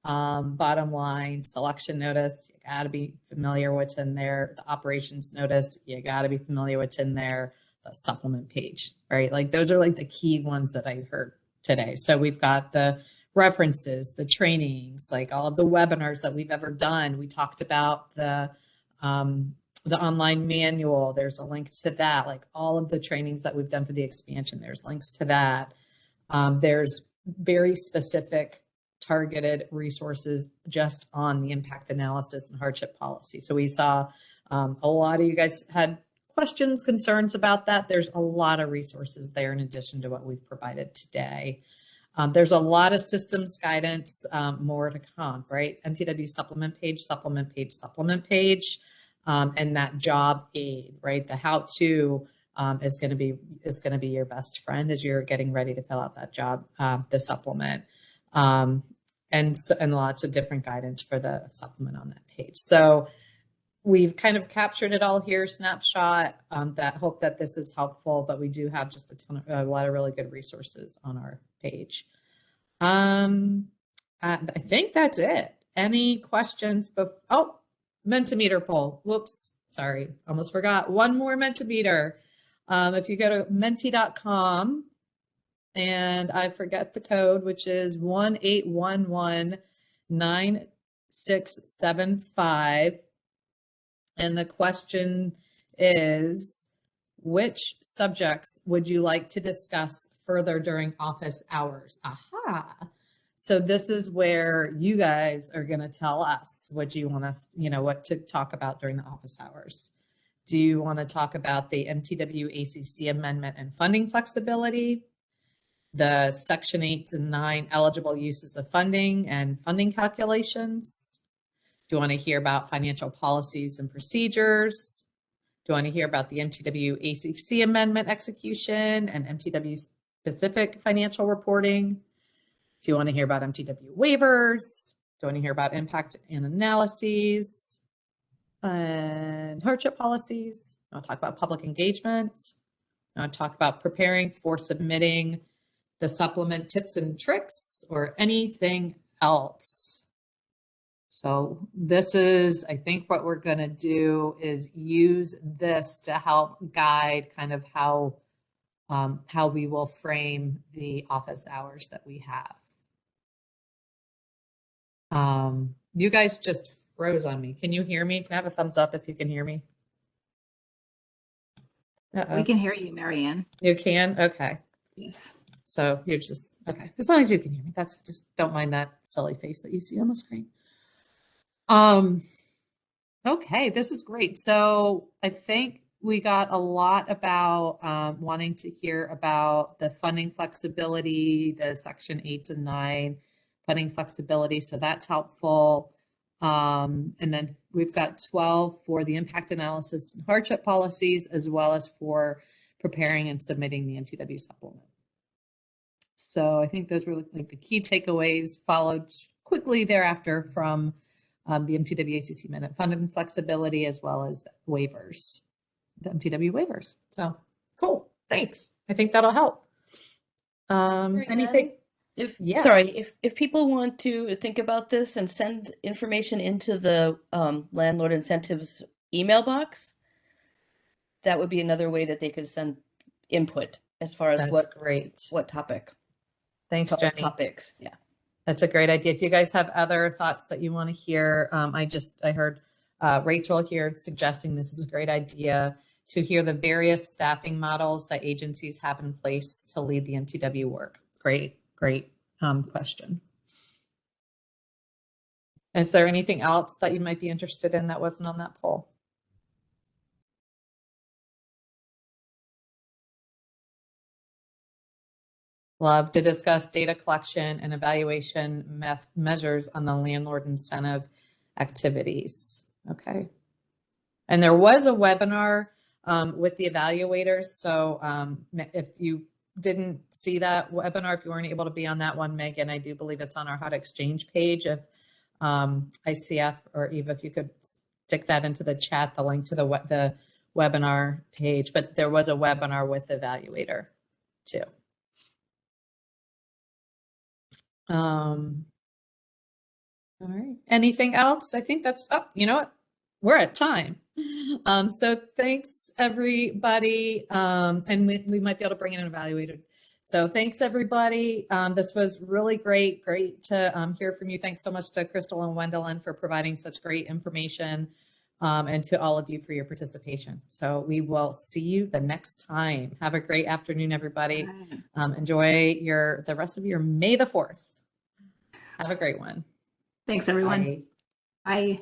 Bottom line, selection notice, you got to be familiar what's in there. The operations notice, you got to be familiar what's in there. The supplement page, right? Like those are like the key ones that I heard today. So we've got the references, the trainings, like all of the webinars that we've ever done. We talked about the online manual. There's a link to that, like all of the trainings that we've done for the expansion. There's links to that. There's very specific targeted resources just on the impact analysis and hardship policy. So we saw a lot of you guys had questions, concerns about that. There's a lot of resources there in addition to what we've provided today. There's a lot of systems guidance, more to come, right? Mtw supplement page, supplement page, supplement page, and that job aid, right? The how-to is going to be your best friend as you're getting ready to fill out that job, the supplement, and lots of different guidance for the supplement on that page. So we've kind of captured it all here, snapshot. That hope that this is helpful, but we do have just a lot of really good resources on our page. I think that's it. Any questions? Oh, Mentimeter poll. Whoops, sorry, almost forgot. One more Mentimeter. If you go to menti.com, and I forget the code, which is 1-811-9675. And the question is, which subjects would you like to discuss further during office hours? Aha. So this is where you guys are going to tell us what you want us, what to talk about during the office hours. Do you want to talk about the Mtw ACC amendment and funding flexibility, the Section 8 and 9 eligible uses of funding and funding calculations? Do you want to hear about financial policies and procedures? Do you want to hear about the Mtw ACC amendment execution and Mtw specific financial reporting? Do you want to hear about Mtw waivers? Do you want to hear about impact and analyses and hardship policies? I want to talk about public engagement. I want to talk about preparing for submitting the supplement tips and tricks or anything else. So this is, I think what we're going to do is use this to help guide kind of how we will frame the office hours that we have. You guys just froze on me. Can you hear me? Can I have a thumbs up if you can hear me? We can hear you, Marianne. You can? Okay. Yes. So you're just, okay. As long as you can hear me, that's just, don't mind that silly face that you see on the screen. Okay, this is great. So I think we got a lot about wanting to hear about the funding flexibility, the Section 8 and 9 funding flexibility. So that's helpful. And then we've got 12 for the impact analysis and hardship policies, as well as for preparing and submitting the Mtw supplement. So I think those were like the key takeaways, followed quickly thereafter from the Mtw ACC amendment funding flexibility, as well as the waivers, the Mtw waivers. So cool, thanks. I think that'll help. Anything? Yes. Sorry, if people want to think about this and send information into the landlord incentives email box, that would be another way that they could send input as far as what topic. Thanks, Jenny. Topics, yeah. That's a great idea. If you guys have other thoughts that you want to hear, I heard Rachel here suggesting this is a great idea to hear the various staffing models that agencies have in place to lead the Mtw work. Great question. Is there anything else that you might be interested in that wasn't on that poll? Love to discuss data collection and evaluation measures on the landlord incentive activities. Okay. And there was a webinar with the evaluators. So if you didn't see that webinar, if you weren't able to be on that one, Megan, I do believe it's on our Hud Exchange page of ICF, or Eva, if you could stick that into the chat, the link to the webinar page. But there was a webinar with the evaluator too. All right. Anything else? I think that's, oh, you know what? We're at time. So thanks everybody. And we might be able to bring in an evaluator So thanks, everybody. This was really great to hear from you. Thanks so much to Crystal and Wendelin for providing such great information, and to all of you for your participation. So we will see you the next time. Have a great afternoon, everybody. Enjoy the rest of your May the 4th. Have a great one. Thanks, everyone. Bye. Bye.